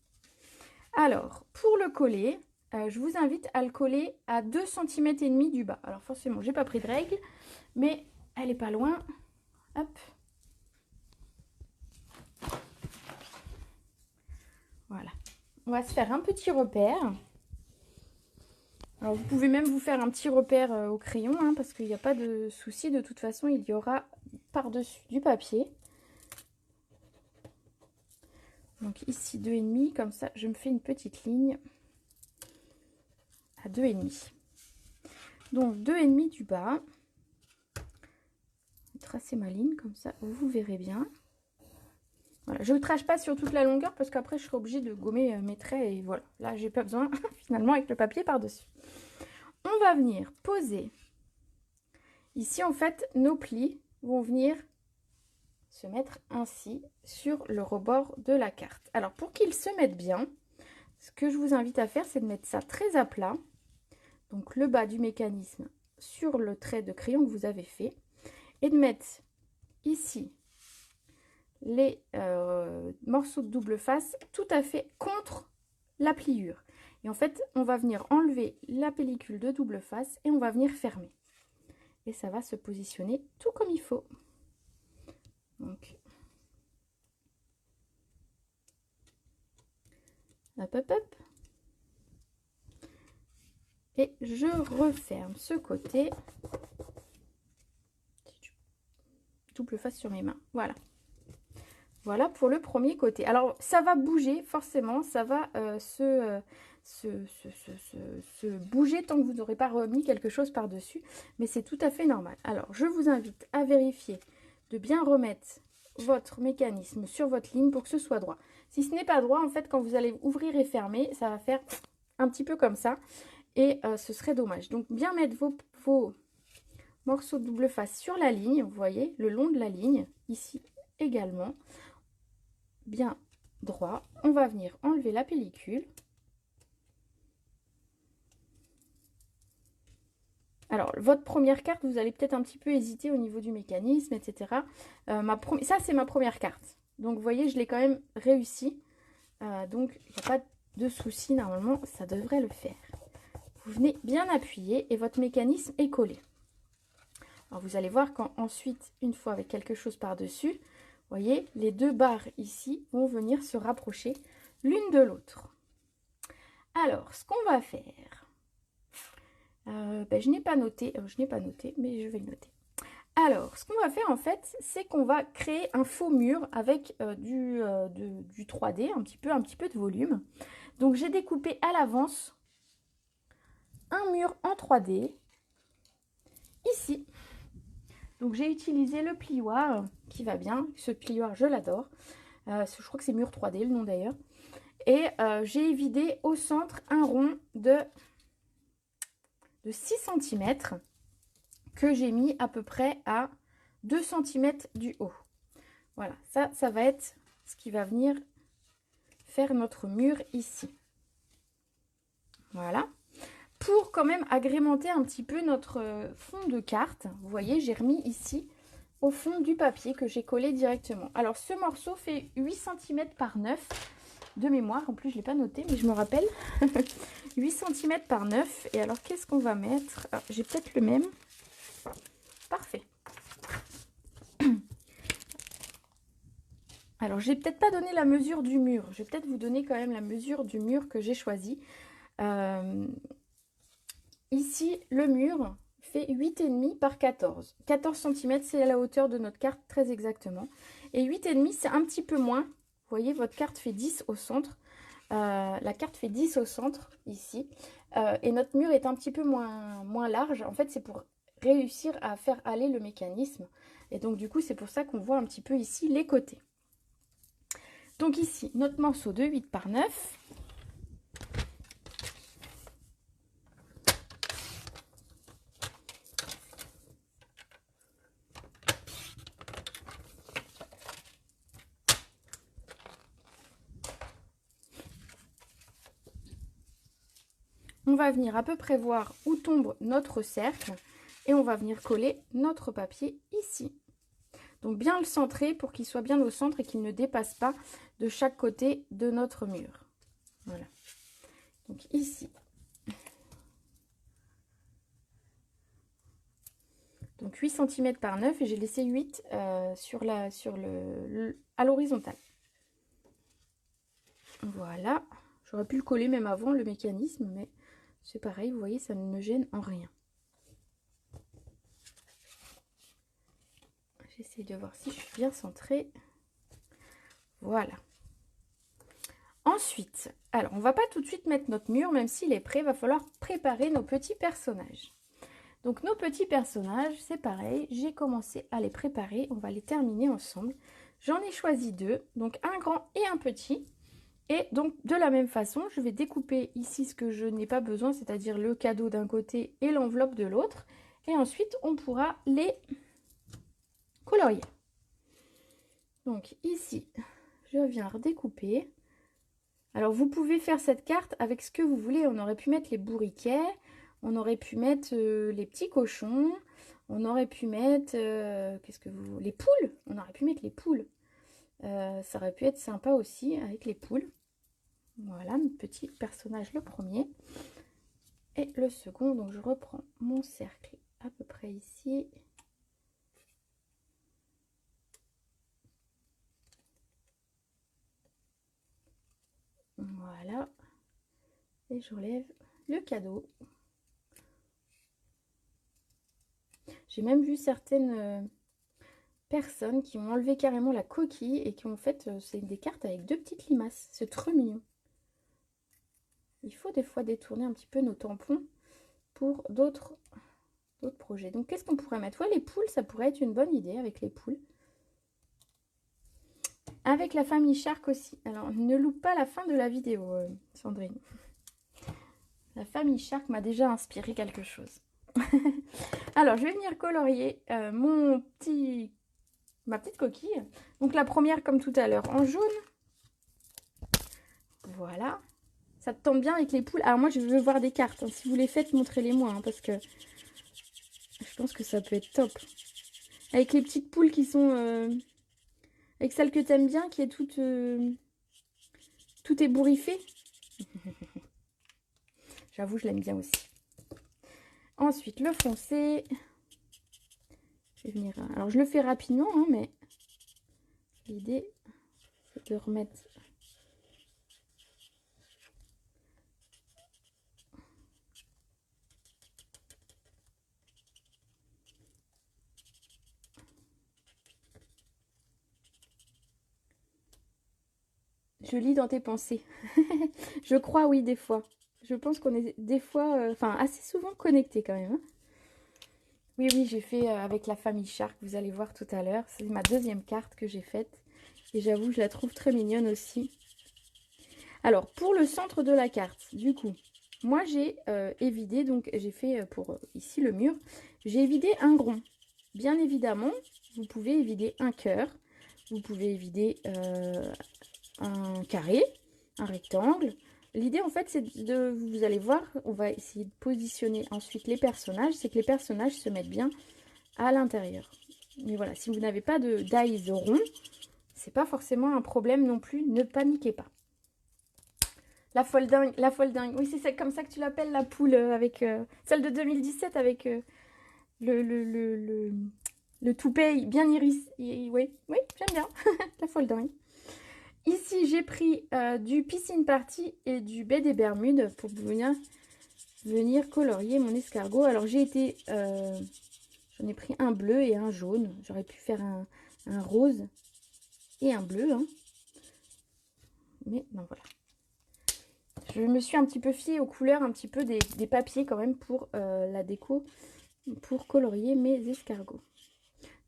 Alors, pour le coller, je vous invite à le coller à 2,5 cm du bas. Alors forcément, j'ai pas pris de règle, mais elle est pas loin. Hop. Voilà. On va se faire un petit repère. Alors, vous pouvez même vous faire un petit repère au crayon, hein, parce qu'il n'y a pas de souci. De toute façon, il y aura par-dessus du papier. Donc ici 2,5, comme ça je me fais une petite ligne à 2,5. Donc 2,5 du bas. Je vais tracer ma ligne comme ça, vous verrez bien. Voilà, je ne trace pas sur toute la longueur parce qu'après je serai obligée de gommer mes traits et voilà. Là j'ai pas besoin finalement avec le papier par-dessus. On va venir poser. Ici en fait nos plis vont venir se mettre ainsi sur le rebord de la carte. Alors pour qu'ils se mettent bien, ce que je vous invite à faire, c'est de mettre ça très à plat. Donc le bas du mécanisme sur le trait de crayon que vous avez fait. Et de mettre ici les morceaux de double face tout à fait contre la pliure. Et en fait, on va venir enlever la pellicule de double face et on va venir fermer. Et ça va se positionner tout comme il faut. Donc, hop, hop, hop. Et je referme ce côté. Double face sur mes mains. Voilà. Voilà pour le premier côté. Alors, ça va bouger, forcément. Ça va se bouger tant que vous n'aurez pas remis quelque chose par-dessus. Mais c'est tout à fait normal. Alors, je vous invite à vérifier de bien remettre votre mécanisme sur votre ligne pour que ce soit droit. Si ce n'est pas droit, en fait, quand vous allez ouvrir et fermer, ça va faire un petit peu comme ça. Et ce serait dommage. Donc, bien mettre vos morceaux de double face sur la ligne, vous voyez, le long de la ligne, ici également, bien droit. On va venir enlever la pellicule. Alors, votre première carte, vous allez peut-être un petit peu hésiter au niveau du mécanisme, etc. Ça, c'est ma première carte. Donc, vous voyez, je l'ai quand même réussi. Donc, il n'y a pas de souci. Normalement, ça devrait le faire. Vous venez bien appuyer et votre mécanisme est collé. Alors, vous allez voir qu'ensuite, une fois avec quelque chose par-dessus, vous voyez, les deux barres ici vont venir se rapprocher l'une de l'autre. Alors, ce qu'on va faire... je n'ai pas noté, mais je vais le noter. Alors, ce qu'on va faire en fait, c'est qu'on va créer un faux mur avec du 3D, un petit peu de volume. Donc, j'ai découpé à l'avance un mur en 3D, ici. Donc, j'ai utilisé le plioir qui va bien. Ce plioir, je l'adore. Je crois que c'est mur 3D, le nom d'ailleurs. Et j'ai vidé au centre un rond de 6 cm que j'ai mis à peu près à 2 cm du haut. Voilà, ça va être ce qui va venir faire notre mur ici. Voilà. Pour quand même agrémenter un petit peu notre fond de carte, vous voyez, j'ai remis ici au fond du papier que j'ai collé directement. Alors, ce morceau fait 8 cm par 9 de mémoire. En plus, je ne l'ai pas noté, mais je me rappelle. 8 cm par 9. Et alors, qu'est-ce qu'on va mettre? J'ai peut-être le même. Parfait. Alors, je n'ai peut-être pas donné la mesure du mur. Je vais peut-être vous donner quand même la mesure du mur que j'ai choisi. Ici, le mur fait 8,5 par 14. 14 cm, c'est la hauteur de notre carte, très exactement. Et 8,5, c'est un petit peu moins Vous voyez, votre carte fait 10 au centre. La carte fait 10 au centre, ici. Et notre mur est un petit peu moins large. En fait, c'est pour réussir à faire aller le mécanisme. Et donc, du coup, c'est pour ça qu'on voit un petit peu ici les côtés. Donc ici, notre morceau de 8 par 9. On va venir à peu près voir où tombe notre cercle et on va venir coller notre papier ici. Donc bien le centrer pour qu'il soit bien au centre et qu'il ne dépasse pas de chaque côté de notre mur. Voilà. Donc ici. Donc 8 cm par 9 et j'ai laissé 8 à l'horizontale. Voilà. J'aurais pu le coller même avant le mécanisme, mais c'est pareil, vous voyez, ça ne me gêne en rien. J'essaie de voir si je suis bien centrée. Voilà. Ensuite, alors on va pas tout de suite mettre notre mur, même s'il est prêt, il va falloir préparer nos petits personnages. Donc nos petits personnages, c'est pareil, j'ai commencé à les préparer, on va les terminer ensemble. J'en ai choisi 2, donc un grand et un petit. Et donc de la même façon, je vais découper ici ce que je n'ai pas besoin, c'est-à-dire le cadeau d'un côté et l'enveloppe de l'autre. Et ensuite, on pourra les colorier. Donc ici, je viens redécouper. Alors vous pouvez faire cette carte avec ce que vous voulez. On aurait pu mettre les bourriquets, on aurait pu mettre les petits cochons, on aurait pu mettre les poules. On aurait pu mettre les poules. Ça aurait pu être sympa aussi avec les poules. Voilà, mon petit personnage le premier. Et le second, donc je reprends mon cercle à peu près ici. Voilà. Et j'enlève le cadeau. J'ai même vu certaines personnes qui ont enlevé carrément la coquille et qui ont fait, c'est des cartes avec 2 petites limaces. C'est trop mignon. Il faut des fois détourner un petit peu nos tampons pour d'autres projets. Donc qu'est-ce qu'on pourrait mettre? Ouais, les poules, ça pourrait être une bonne idée avec les poules. Avec la famille Shark aussi. Alors, ne loupe pas la fin de la vidéo, Sandrine. La famille Shark m'a déjà inspiré quelque chose. Alors, je vais venir colorier ma petite coquille. Donc, la première, comme tout à l'heure, en jaune. Voilà. Ça tombe bien avec les poules. Alors, moi, je veux voir des cartes. Hein. Si vous les faites, montrez-les-moi. Hein, parce que je pense que ça peut être top. Avec les petites poules qui sont... avec celle que t'aimes bien, qui est toute ébouriffée. J'avoue, je l'aime bien aussi. Ensuite, le foncé. Je vais venir... Alors, je le fais rapidement, hein, mais l'idée, c'est de remettre... Je lis dans tes pensées. Je crois, oui, des fois. Je pense qu'on est des fois, enfin, assez souvent connectés quand même. Hein. Oui, oui, j'ai fait avec la famille Shark, vous allez voir tout à l'heure. C'est ma deuxième carte que j'ai faite. Et j'avoue, je la trouve très mignonne aussi. Alors, pour le centre de la carte, du coup, moi j'ai évidé, donc j'ai fait pour ici le mur, j'ai évidé un rond. Bien évidemment, vous pouvez évider un cœur, vous pouvez évider un carré, un rectangle. L'idée en fait c'est de, vous allez voir, on va essayer de positionner ensuite les personnages, c'est que les personnages se mettent bien à l'intérieur. Mais voilà, si vous n'avez pas de dies rond, c'est pas forcément un problème non plus, ne paniquez pas. La folle dingue, la folle dingue. Oui, c'est comme ça que tu l'appelles, la poule avec celle de 2017 avec le toupet bien iris. Oui, oui, j'aime bien. La folle dingue. Ici, j'ai pris du Piscine Party et du baie des Bermudes pour venir colorier mon escargot. Alors, j'en ai pris un bleu et un jaune. J'aurais pu faire un rose et un bleu. Hein. Mais non, voilà. Je me suis un petit peu fiée aux couleurs un petit peu des papiers quand même pour la déco, pour colorier mes escargots.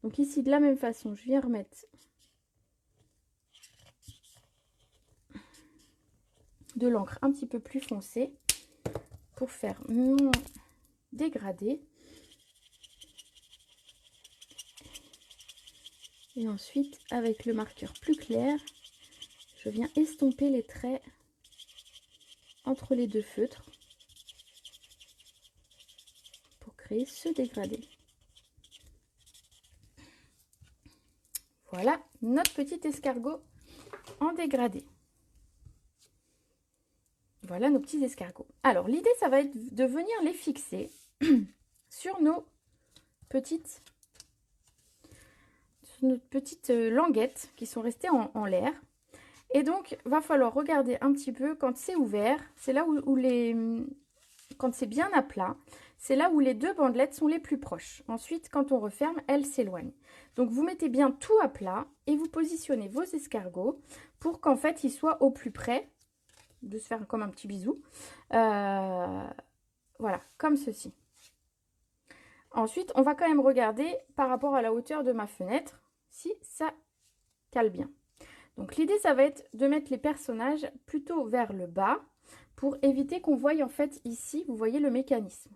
Donc ici, de la même façon, je viens remettre de l'encre un petit peu plus foncée pour faire mon dégradé. Et ensuite, avec le marqueur plus clair, je viens estomper les traits entre les deux feutres pour créer ce dégradé. Voilà notre petit escargot en dégradé. Voilà nos petits escargots. Alors, l'idée, ça va être de venir les fixer sur nos petites languettes qui sont restées en l'air. Et donc, va falloir regarder un petit peu quand c'est ouvert. C'est là où quand c'est bien à plat, c'est là où les deux bandelettes sont les plus proches. Ensuite, quand on referme, elles s'éloignent. Donc, vous mettez bien tout à plat et vous positionnez vos escargots pour qu'en fait, ils soient au plus près de se faire comme un petit bisou. Voilà, comme ceci. Ensuite, on va quand même regarder par rapport à la hauteur de ma fenêtre si ça cale bien. Donc l'idée, ça va être de mettre les personnages plutôt vers le bas pour éviter qu'on voie en fait ici, vous voyez le mécanisme.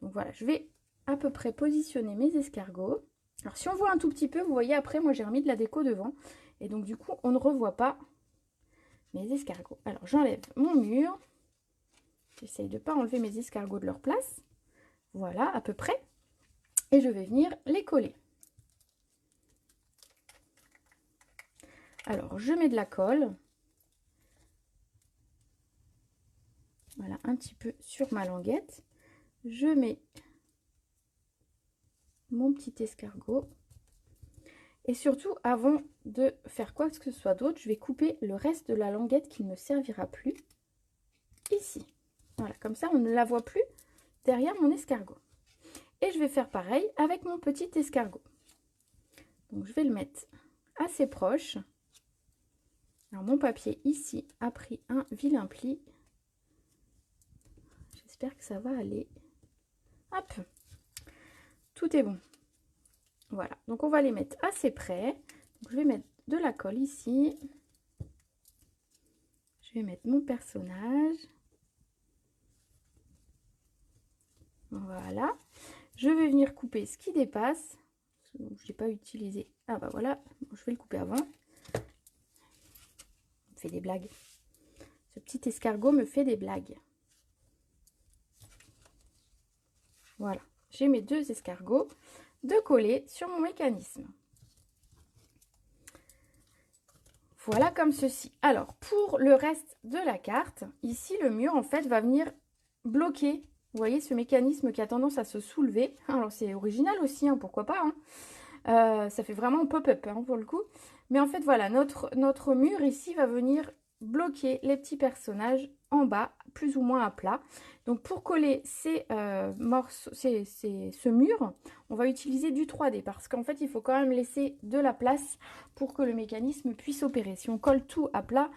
Donc voilà, je vais à peu près positionner mes escargots. Alors si on voit un tout petit peu, vous voyez après, moi j'ai remis de la déco devant. Et donc du coup, on ne revoit pas mes escargots. Alors j'enlève mon mur. J'essaye de ne pas enlever mes escargots de leur place. Voilà, à peu près. Et je vais venir les coller. Alors, je mets de la colle. Voilà, un petit peu sur ma languette. Je mets mon petit escargot. Et surtout, avant de faire quoi que ce soit d'autre, je vais couper le reste de la languette qui ne me servira plus. Ici. Voilà, comme ça, on ne la voit plus derrière mon escargot. Et je vais faire pareil avec mon petit escargot. Donc, je vais le mettre assez proche. Alors, mon papier ici a pris un vilain pli. J'espère que ça va aller. Hop, tout est bon. Voilà, donc on va les mettre assez près. Donc, je vais mettre de la colle ici. Je vais mettre mon personnage. Voilà. Je vais venir couper ce qui dépasse. Je n'ai pas utilisé. Ah bah voilà, je vais le couper avant. Il me fait des blagues. Ce petit escargot me fait des blagues. Voilà, j'ai mes deux escargots de coller sur mon mécanisme. Voilà comme ceci. Alors, pour le reste de la carte, ici, le mur, en fait, va venir bloquer. Vous voyez ce mécanisme qui a tendance à se soulever. Alors, c'est original aussi, hein, pourquoi pas. Hein. Ça fait vraiment pop-up hein, pour le coup. Mais en fait, voilà, notre mur ici va venir bloquer les petits personnages en bas, plus ou moins à plat. Donc, pour coller ces morceaux, ce mur, on va utiliser du 3D parce qu'en fait, il faut quand même laisser de la place pour que le mécanisme puisse opérer. Si on colle tout à plat,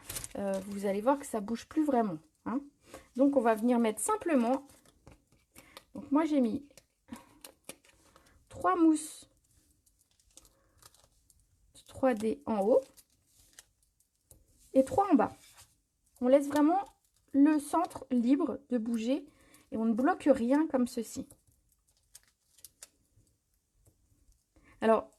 vous allez voir que ça ne bouge plus vraiment. Hein. Donc, on va venir mettre simplement... Donc, moi, j'ai mis 3 mousses 3D en haut et 3 en bas. On laisse vraiment le centre libre de bouger et on ne bloque rien comme ceci. Alors,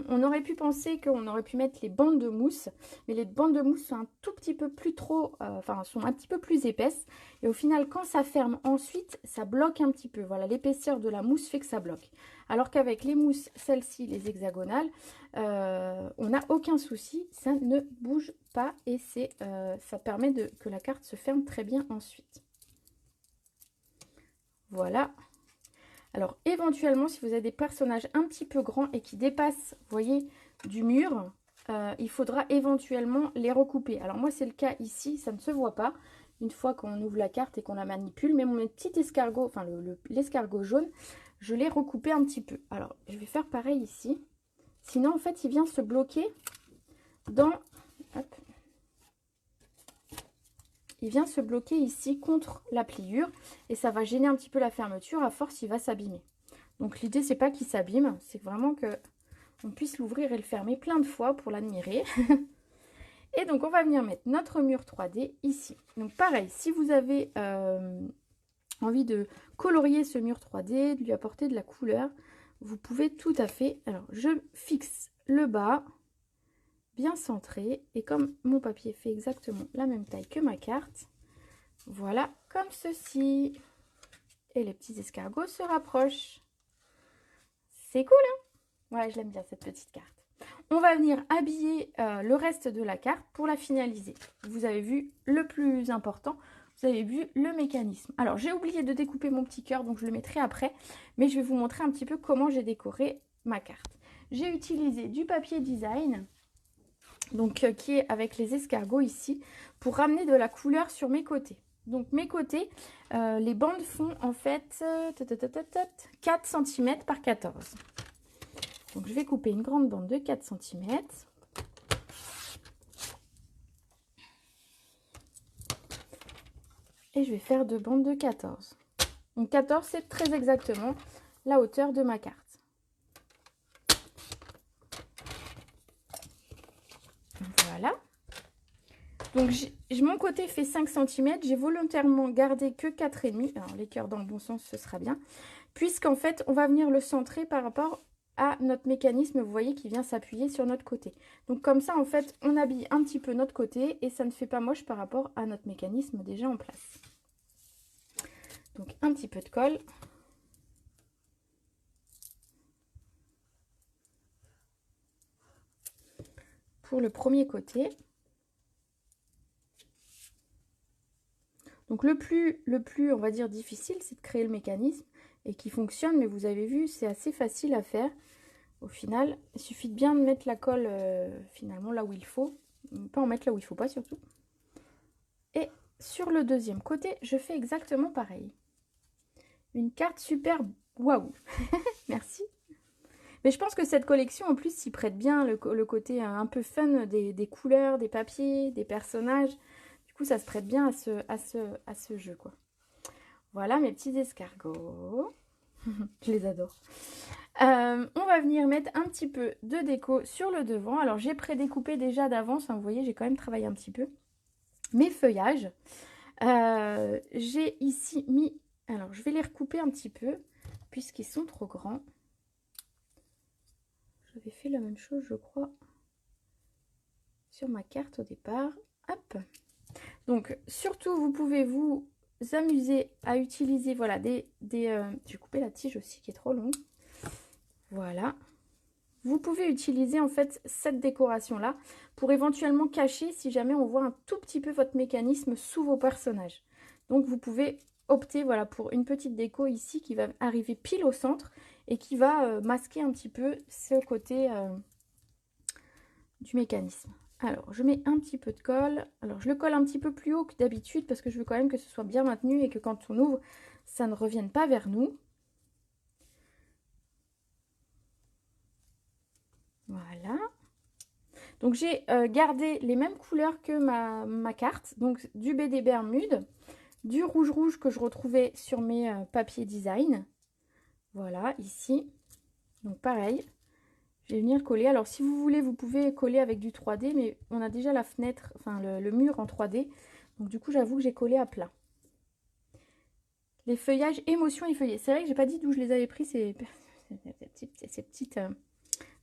on aurait pu penser qu'on aurait pu mettre les bandes de mousse, mais les bandes de mousse sont un tout petit peu plus sont un petit peu plus épaisses. Et au final, quand ça ferme ensuite, ça bloque un petit peu. Voilà, l'épaisseur de la mousse fait que ça bloque. Alors qu'avec les mousses, celles-ci, les hexagonales, on n'a aucun souci, ça ne bouge pas et ça permet que la carte se ferme très bien ensuite. Voilà. Alors, éventuellement, si vous avez des personnages un petit peu grands et qui dépassent, vous voyez, du mur, il faudra éventuellement les recouper. Alors, moi, c'est le cas ici, ça ne se voit pas une fois qu'on ouvre la carte et qu'on la manipule. Mais mon petit escargot, enfin, l'escargot jaune, je l'ai recoupé un petit peu. Alors, je vais faire pareil ici. Sinon, en fait, il vient se bloquer dans... Hop. il vient se bloquer ici contre la pliure et ça va gêner un petit peu la fermeture. À force, il va s'abîmer. Donc l'idée, c'est pas qu'il s'abîme, c'est vraiment que on puisse l'ouvrir et le fermer plein de fois pour l'admirer. Et donc, on va venir mettre notre mur 3D ici. Donc pareil, si vous avez envie de colorier ce mur 3D, de lui apporter de la couleur, vous pouvez tout à fait. Alors, je fixe le bas bien centré et comme mon papier fait exactement la même taille que ma carte, voilà, comme ceci. Et les petits escargots se rapprochent. C'est cool, hein? Ouais, je l'aime bien cette petite carte. On va venir habiller le reste de la carte pour la finaliser. Vous avez vu le plus important, vous avez vu le mécanisme. Alors, j'ai oublié de découper mon petit cœur, donc je le mettrai après. Mais je vais vous montrer un petit peu comment j'ai décoré ma carte. J'ai utilisé du papier design, donc qui est avec les escargots ici, pour ramener de la couleur sur mes côtés. Donc mes côtés, les bandes font en fait 4 cm par 14. Donc je vais couper une grande bande de 4 cm. Et je vais faire 2 bandes de 14. Donc 14, c'est très exactement la hauteur de ma carte. Voilà. Donc mon côté fait 5 cm. J'ai volontairement gardé que 4,5. Alors les cœurs dans le bon sens, ce sera bien. Puisqu'en fait, on va venir le centrer par rapport à notre mécanisme, vous voyez, qui vient s'appuyer sur notre côté. Donc comme ça, en fait, on habille un petit peu notre côté et ça ne fait pas moche par rapport à notre mécanisme déjà en place. Donc un petit peu de colle. Pour le premier côté. Donc le plus, on va dire, difficile, c'est de créer le mécanisme et qui fonctionne, mais vous avez vu, c'est assez facile à faire. Au final, il suffit de bien mettre la colle finalement là où il faut. Pas en mettre là où il ne faut pas surtout. Et sur le deuxième côté, je fais exactement pareil. Une carte super waouh. Merci. Mais je pense que cette collection en plus s'y prête bien, le côté un peu fun des couleurs, des papiers, des personnages. Du coup, ça se prête bien à ce jeu, quoi. Voilà mes petits escargots. Je les adore. On va venir mettre un petit peu de déco sur le devant. Alors, j'ai prédécoupé déjà d'avance. Hein, vous voyez, j'ai quand même travaillé un petit peu. Mes feuillages. J'ai ici mis... Alors, je vais les recouper un petit peu, puisqu'ils sont trop grands. J'avais fait la même chose, je crois, sur ma carte au départ. Hop. Donc, surtout, vous pouvez vous amuser à utiliser, voilà, j'ai coupé la tige aussi qui est trop longue. Voilà. Vous pouvez utiliser en fait cette décoration-là pour éventuellement cacher si jamais on voit un tout petit peu votre mécanisme sous vos personnages. Donc, vous pouvez opter, voilà, pour une petite déco ici qui va arriver pile au centre et qui va masquer un petit peu ce côté du mécanisme. Alors, je mets un petit peu de colle. Alors, je le colle un petit peu plus haut que d'habitude parce que je veux quand même que ce soit bien maintenu et que quand on ouvre, ça ne revienne pas vers nous. Voilà. Donc, j'ai gardé les mêmes couleurs que ma carte. Donc, du BD Bermude, du rouge que je retrouvais sur mes papiers design. Voilà, ici. Donc, pareil. Je vais venir coller. Alors, si vous voulez, vous pouvez coller avec du 3D, mais on a déjà la fenêtre, enfin le mur en 3D. Donc, du coup, j'avoue que j'ai collé à plat. Les feuillages émotions effeuillées. C'est vrai que j'ai pas dit d'où je les avais pris, ces petites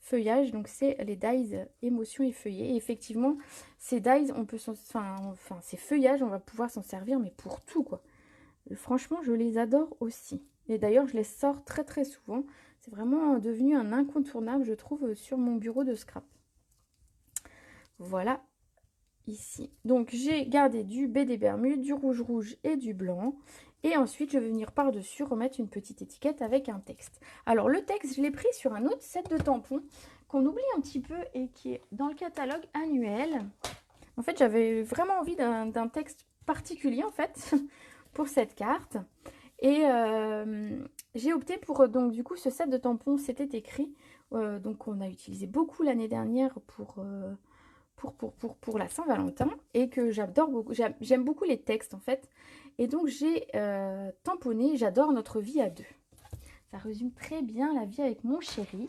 feuillages. Donc, c'est les dies émotions effeuillées. Et effectivement, ces dies, on peut enfin, ces feuillages, on va pouvoir s'en servir, mais pour tout, quoi. Franchement, je les adore aussi. Et d'ailleurs, je les sors très, très souvent. C'est vraiment devenu un incontournable, je trouve, sur mon bureau de scrap. Voilà, ici. Donc, j'ai gardé du BD Bermude, du rouge et du blanc. Et ensuite, je vais venir par-dessus remettre une petite étiquette avec un texte. Alors, le texte, je l'ai pris sur un autre set de tampons qu'on oublie un petit peu et qui est dans le catalogue annuel. En fait, j'avais vraiment envie d'un texte particulier, en fait, pour cette carte. Et j'ai opté pour, donc du coup, ce set de tampons, c'était écrit. Donc, on a utilisé beaucoup l'année dernière pour la Saint-Valentin et que j'adore beaucoup. J'aime beaucoup les textes en fait. Et donc j'ai tamponné J'adore notre vie à deux. Ça résume très bien la vie avec mon chéri.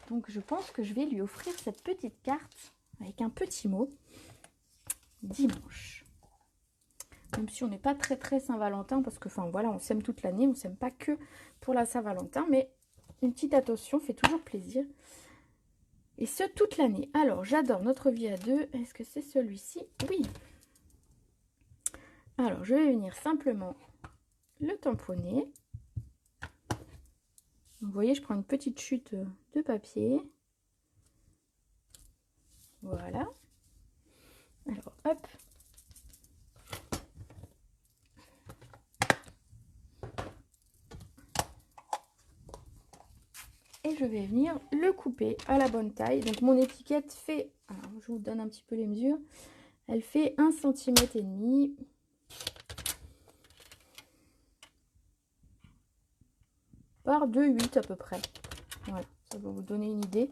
Donc je pense que je vais lui offrir cette petite carte avec un petit mot. Dimanche. Même si on n'est pas très Saint-Valentin, parce que enfin voilà, on s'aime toute l'année, on s'aime pas que pour la Saint-Valentin, mais une petite attention fait toujours plaisir. Et ce, toute l'année. Alors, j'adore notre vie à deux. Est-ce que c'est celui-ci? Oui. Alors, je vais venir simplement le tamponner. Vous voyez, je prends une petite chute de papier. Voilà. Alors, hop. Et je vais venir le couper à la bonne taille. Donc, mon étiquette fait... Alors, je vous donne un petit peu les mesures. Elle fait 1,5 cm. Par 2,8 à peu près. Voilà, ça va vous donner une idée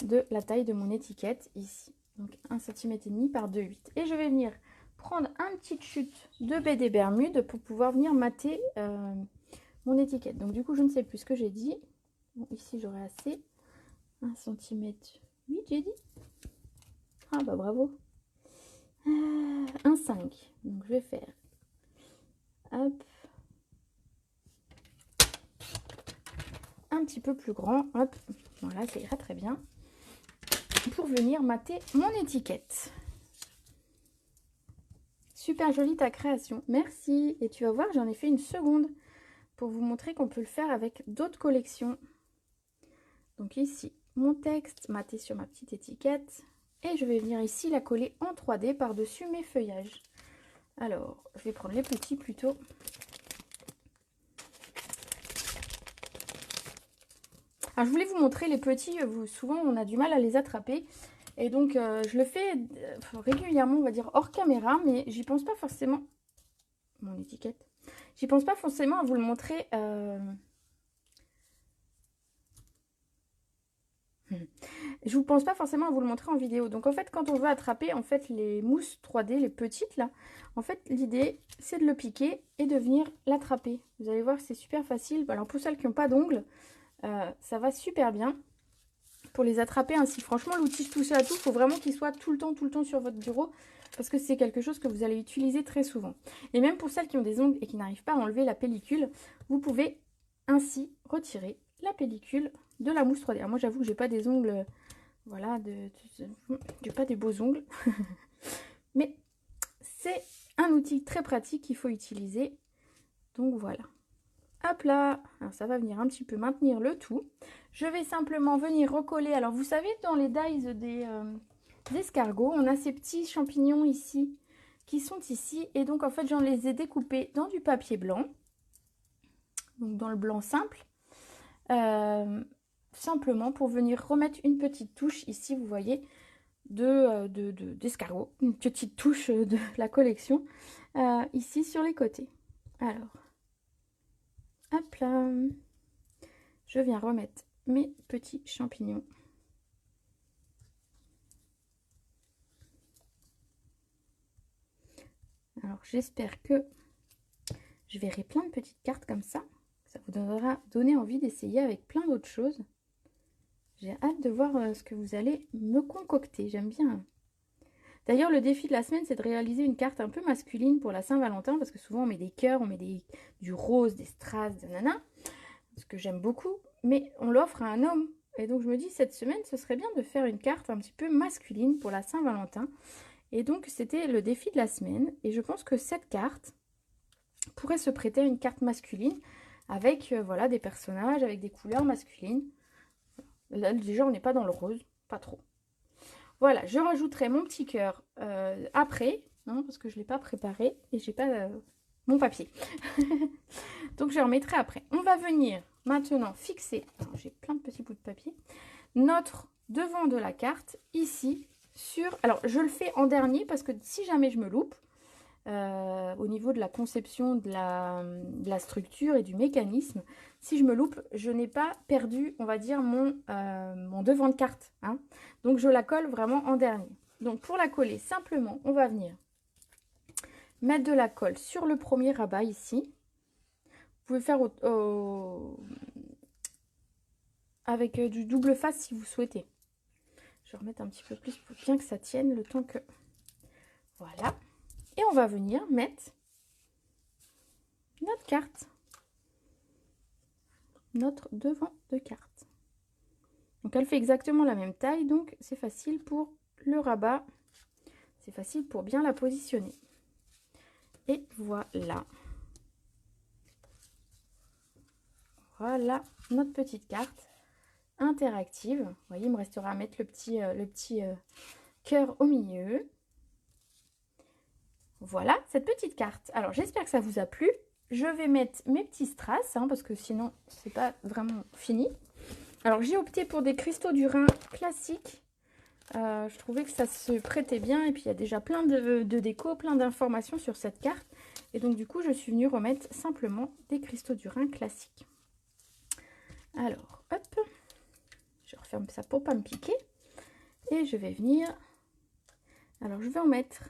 de la taille de mon étiquette ici. Donc 1,5 cm par 2,8. Et je vais venir prendre un petit chute de baie des Bermudes pour pouvoir venir mater mon étiquette. Donc du coup, je ne sais plus ce que j'ai dit. Bon, ici, j'aurai assez. 1,8 cm, j'ai dit. Ah bah bravo. 1,5. Donc je vais faire. Hop. Un petit peu plus grand, hop, voilà, ça ira très bien pour venir mater mon étiquette. Super jolie ta création, merci. Et tu vas voir, j'en ai fait une seconde pour vous montrer qu'on peut le faire avec d'autres collections. Donc ici, mon texte maté sur ma petite étiquette et je vais venir ici la coller en 3D par-dessus mes feuillages. Alors, je vais prendre les petits plutôt. Alors, je voulais vous montrer les petits, souvent on a du mal à les attraper. Et donc, je le fais régulièrement, on va dire, hors caméra, mais j'y pense pas forcément. Mon étiquette. J'y pense pas forcément à vous le montrer. Je ne pense pas forcément à vous le montrer en vidéo. Donc, en fait, quand on veut attraper, en fait, les mousses 3D, les petites, là, en fait, l'idée, c'est de le piquer et de venir l'attraper. Vous allez voir, c'est super facile. Alors, pour celles qui n'ont pas d'ongles, ça va super bien pour les attraper ainsi. Franchement, l'outil touche à tout, il faut vraiment qu'il soit tout le temps sur votre bureau parce que c'est quelque chose que vous allez utiliser très souvent. Et même pour celles qui ont des ongles et qui n'arrivent pas à enlever la pellicule, vous pouvez ainsi retirer la pellicule de la mousse 3D. Alors moi, j'avoue que j'ai pas des ongles, voilà, j'ai pas des beaux ongles, mais c'est un outil très pratique qu'il faut utiliser. Donc voilà. Hop là, alors ça va venir un petit peu maintenir le tout. Je vais simplement venir recoller. Alors vous savez, dans les dies des escargots, on a ces petits champignons ici, qui sont ici. Et donc en fait, j'en les ai découpés dans du papier blanc. Donc dans le blanc simple. Simplement pour venir remettre une petite touche ici, vous voyez, d'escargot. Une petite touche de la collection ici sur les côtés. Alors... Hop là, je viens remettre mes petits champignons. Alors j'espère que je verrai plein de petites cartes comme ça. Ça vous donner envie d'essayer avec plein d'autres choses. J'ai hâte de voir ce que vous allez me concocter. J'aime bien. D'ailleurs, le défi de la semaine, c'est de réaliser une carte un peu masculine pour la Saint-Valentin. Parce que souvent, on met des cœurs, on met du rose, des strass, des nanas. Ce que j'aime beaucoup. Mais on l'offre à un homme. Et donc, je me dis, cette semaine, ce serait bien de faire une carte un petit peu masculine pour la Saint-Valentin. Et donc, c'était le défi de la semaine. Et je pense que cette carte pourrait se prêter à une carte masculine. Avec, voilà, des personnages, avec des couleurs masculines. Là, déjà, on n'est pas dans le rose. Pas trop. Voilà, je rajouterai mon petit cœur après, hein, parce que je ne l'ai pas préparé et j'ai pas mon papier. Donc, je remettrai après. On va venir maintenant fixer, j'ai plein de petits bouts de papier, notre devant de la carte ici sur... Alors, je le fais en dernier parce que si jamais je me loupe, au niveau de la conception de la structure et du mécanisme, si je me loupe, je n'ai pas perdu, on va dire, mon devant de carte. Hein. Donc, je la colle vraiment en dernier. Donc pour la coller, simplement, on va venir mettre de la colle sur le premier rabat ici. Vous pouvez faire avec du double face si vous souhaitez. Je vais remettre un petit peu plus pour bien que ça tienne le temps que... Voilà. Et on va venir mettre notre carte. Notre devant de carte. Donc elle fait exactement la même taille, donc c'est facile pour le rabat. C'est facile pour bien la positionner. Et voilà. Voilà notre petite carte interactive. Vous voyez, il me restera à mettre le petit cœur au milieu. Voilà cette petite carte. Alors j'espère que ça vous a plu. Je vais mettre mes petits strass, hein, parce que sinon c'est pas vraiment fini. Alors j'ai opté pour des cristaux du Rhin classiques. Je trouvais que ça se prêtait bien. Et puis il y a déjà plein de déco, plein d'informations sur cette carte. Et donc du coup je suis venue remettre simplement des cristaux du Rhin classiques. Alors hop, je referme ça pour pas me piquer. Et je vais venir... Alors je vais en mettre...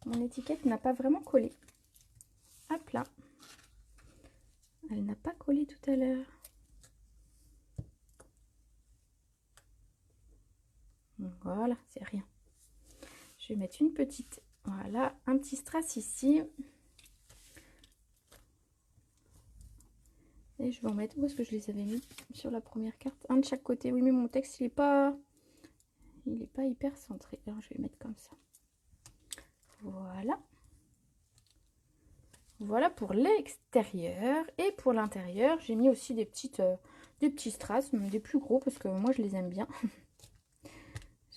Mon étiquette n'a pas vraiment collé. Hop là. Elle n'a pas collé tout à l'heure. Voilà, c'est rien. Je vais mettre une petite... Voilà, un petit strass ici. Et je vais en mettre... Où est-ce que je les avais mis? Sur la première carte. Un de chaque côté. Oui, mais mon texte, il est pas hyper centré. Alors, je vais mettre comme ça. Voilà. Voilà pour l'extérieur. Et pour l'intérieur, j'ai mis aussi des petits strass, mais des plus gros, parce que moi, je les aime bien.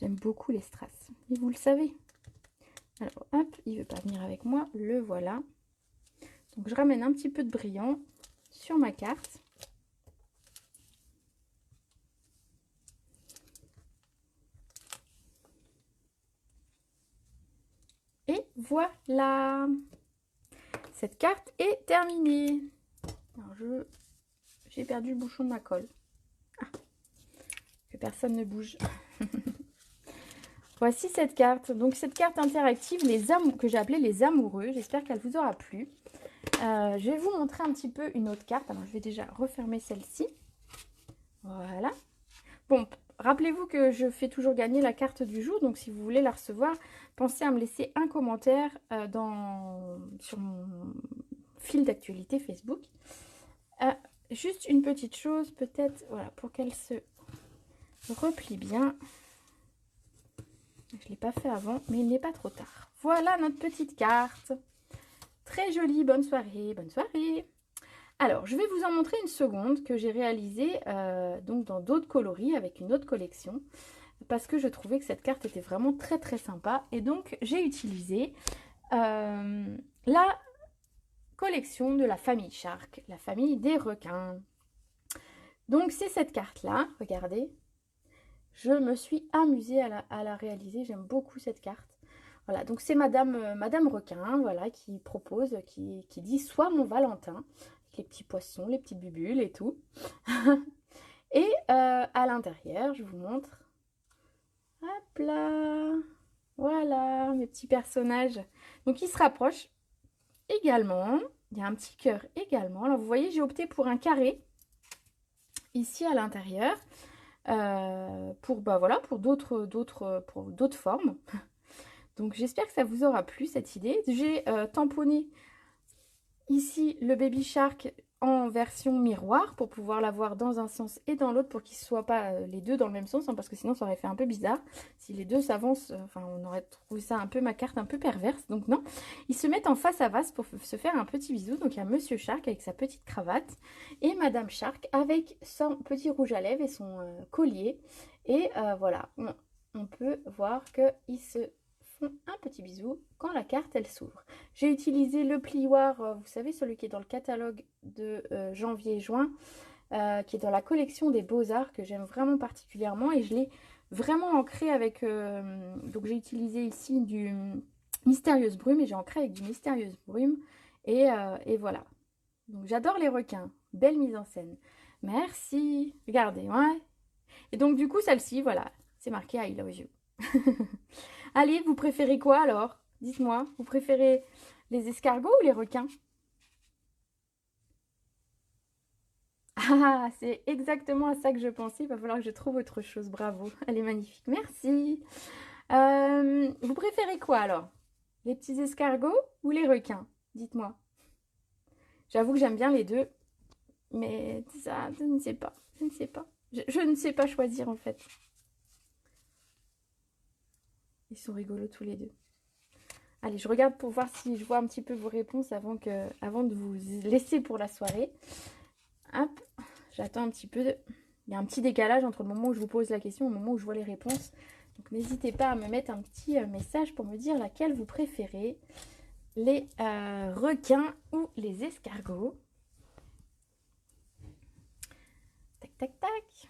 J'aime beaucoup les strass. Et vous le savez. Alors, hop, il ne veut pas venir avec moi. Le voilà. Donc, je ramène un petit peu de brillant sur ma carte. Et voilà. Cette carte est terminée. Alors, j'ai perdu le bouchon de ma colle. Ah, que personne ne bouge. Voici cette carte. Donc, cette carte interactive que j'ai appelée les amoureux. J'espère qu'elle vous aura plu. Je vais vous montrer un petit peu une autre carte. Alors, je vais déjà refermer celle-ci. Voilà. Bon, rappelez-vous que je fais toujours gagner la carte du jour. Donc, si vous voulez la recevoir, pensez à me laisser un commentaire sur mon fil d'actualité Facebook. Juste une petite chose, peut-être, voilà, pour qu'elle se replie bien. Je ne l'ai pas fait avant, mais il n'est pas trop tard. Voilà notre petite carte. Très jolie, bonne soirée, bonne soirée. Alors, je vais vous en montrer une seconde que j'ai réalisée donc dans d'autres coloris avec une autre collection. Parce que je trouvais que cette carte était vraiment très très sympa. Et donc, j'ai utilisé la collection de la famille Shark, la famille des requins. Donc, c'est cette carte-là, regardez. Je me suis amusée à la réaliser, j'aime beaucoup cette carte. Voilà, donc c'est Madame Requin, voilà, qui propose, qui dit « Sois mon Valentin », avec les petits poissons, les petites bubules et tout. Et à l'intérieur, je vous montre. Hop là, voilà, mes petits personnages. Donc, ils se rapprochent également. Il y a un petit cœur également. Alors, vous voyez, j'ai opté pour un carré ici à l'intérieur. Pour d'autres formes. Donc j'espère que ça vous aura plu cette idée. J'ai tamponné ici le Baby Shark en version miroir pour pouvoir l'avoir dans un sens et dans l'autre pour qu'ils ne soient pas les deux dans le même sens, hein, parce que sinon ça aurait fait un peu bizarre. Si les deux s'avancent, enfin on aurait trouvé ça un peu, ma carte un peu perverse. Donc non, ils se mettent en face à face pour se faire un petit bisou. Donc il y a Monsieur Shark avec sa petite cravate et Madame Shark avec son petit rouge à lèvres et son collier. Et voilà, on peut voir qu'ils se font un petit bisou quand la carte elle s'ouvre. J'ai utilisé le plioir, vous savez, celui qui est dans le catalogue de janvier-juin, qui est dans la collection des Beaux-Arts, que j'aime vraiment particulièrement, et je l'ai vraiment ancré avec, donc j'ai utilisé ici du Mystérieuse Brume, et j'ai ancré avec du Mystérieuse Brume, et voilà. Donc j'adore les requins, belle mise en scène. Merci, regardez, ouais. Et donc du coup celle-ci, voilà, c'est marqué I love you. Allez, vous préférez quoi alors? Dites-moi, vous préférez les escargots ou les requins? Ah, c'est exactement à ça que je pensais. Il va falloir que je trouve autre chose. Bravo, elle est magnifique. Merci. Vous préférez quoi alors? Les petits escargots ou les requins? Dites-moi. J'avoue que j'aime bien les deux, mais ça, je ne sais pas. Je ne sais pas. Je ne sais pas choisir en fait. Ils sont rigolos tous les deux. Allez, je regarde pour voir si je vois un petit peu vos réponses avant de vous laisser pour la soirée. Hop, j'attends un petit peu. Il y a un petit décalage entre le moment où je vous pose la question et le moment où je vois les réponses. Donc n'hésitez pas à me mettre un petit message pour me dire laquelle vous préférez. Les requins ou les escargots. Tac, tac, tac.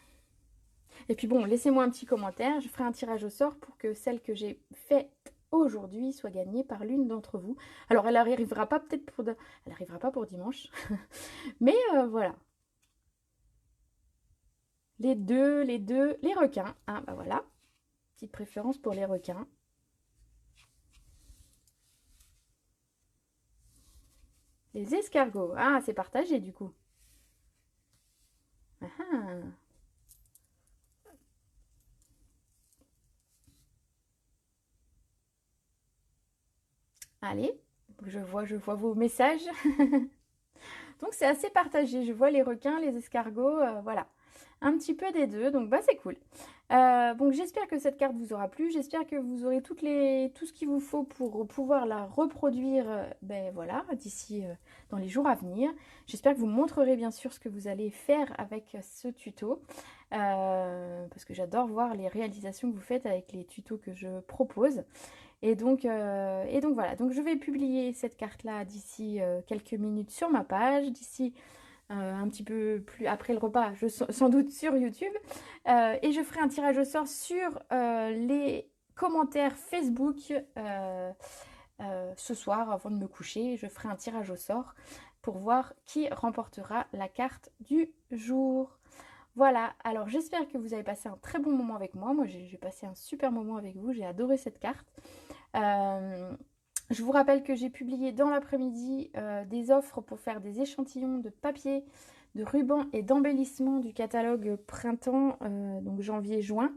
Et puis bon, laissez-moi un petit commentaire. Je ferai un tirage au sort pour que celle que j'ai faite aujourd'hui soit gagnée par l'une d'entre vous. Alors, elle n'arrivera pas peut-être pour... Elle n'arrivera pas pour dimanche. Mais voilà. Les deux, les requins. Ah, bah voilà. Petite préférence pour les requins. Les escargots. Ah, c'est partagé du coup. Ah, ah. Allez, je vois vos messages. Donc c'est assez partagé. Je vois les requins, les escargots, voilà. Un petit peu des deux, donc bah c'est cool. Donc j'espère que cette carte vous aura plu. J'espère que vous aurez tout ce qu'il vous faut pour pouvoir la reproduire ben voilà, d'ici dans les jours à venir. J'espère que vous montrerez bien sûr ce que vous allez faire avec ce tuto. Parce que j'adore voir les réalisations que vous faites avec les tutos que je propose. Et donc voilà, donc je vais publier cette carte-là d'ici quelques minutes sur ma page, d'ici un petit peu plus après le repas, sans doute sur YouTube. Et je ferai un tirage au sort sur les commentaires Facebook ce soir avant de me coucher. Je ferai un tirage au sort pour voir qui remportera la carte du jour. Voilà, alors j'espère que vous avez passé un très bon moment avec moi. Moi, j'ai passé un super moment avec vous. J'ai adoré cette carte. Je vous rappelle que j'ai publié dans l'après-midi des offres pour faire des échantillons de papier, de ruban et d'embellissement du catalogue printemps, donc janvier-juin.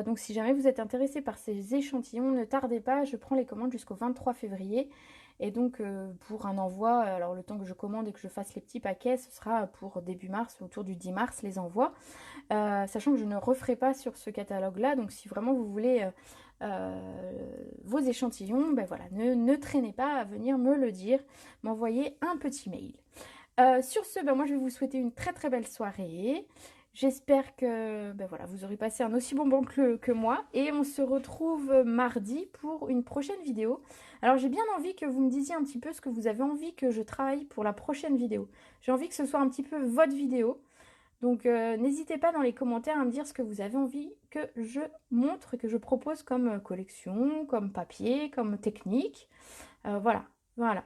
Donc si jamais vous êtes intéressé par ces échantillons, ne tardez pas, je prends les commandes jusqu'au 23 février. Et donc pour un envoi, alors le temps que je commande et que je fasse les petits paquets, ce sera pour début mars, autour du 10 mars les envois. Sachant que je ne referai pas sur ce catalogue-là, donc si vraiment vous voulez vos échantillons, ben voilà, ne traînez pas à venir me le dire, m'envoyer un petit mail. Sur ce, ben moi je vais vous souhaiter une très très belle soirée. J'espère que ben voilà, vous aurez passé un aussi bon moment que moi. Et on se retrouve mardi pour une prochaine vidéo. Alors j'ai bien envie que vous me disiez un petit peu ce que vous avez envie que je travaille pour la prochaine vidéo. J'ai envie que ce soit un petit peu votre vidéo. Donc n'hésitez pas dans les commentaires à me dire ce que vous avez envie que je montre, que je propose comme collection, comme papier, comme technique. Voilà,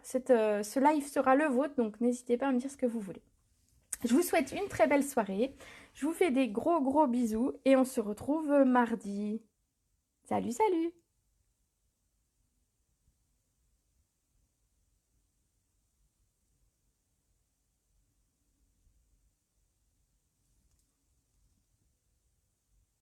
ce live sera le vôtre, donc n'hésitez pas à me dire ce que vous voulez. Je vous souhaite une très belle soirée. Je vous fais des gros bisous et on se retrouve mardi. Salut, salut!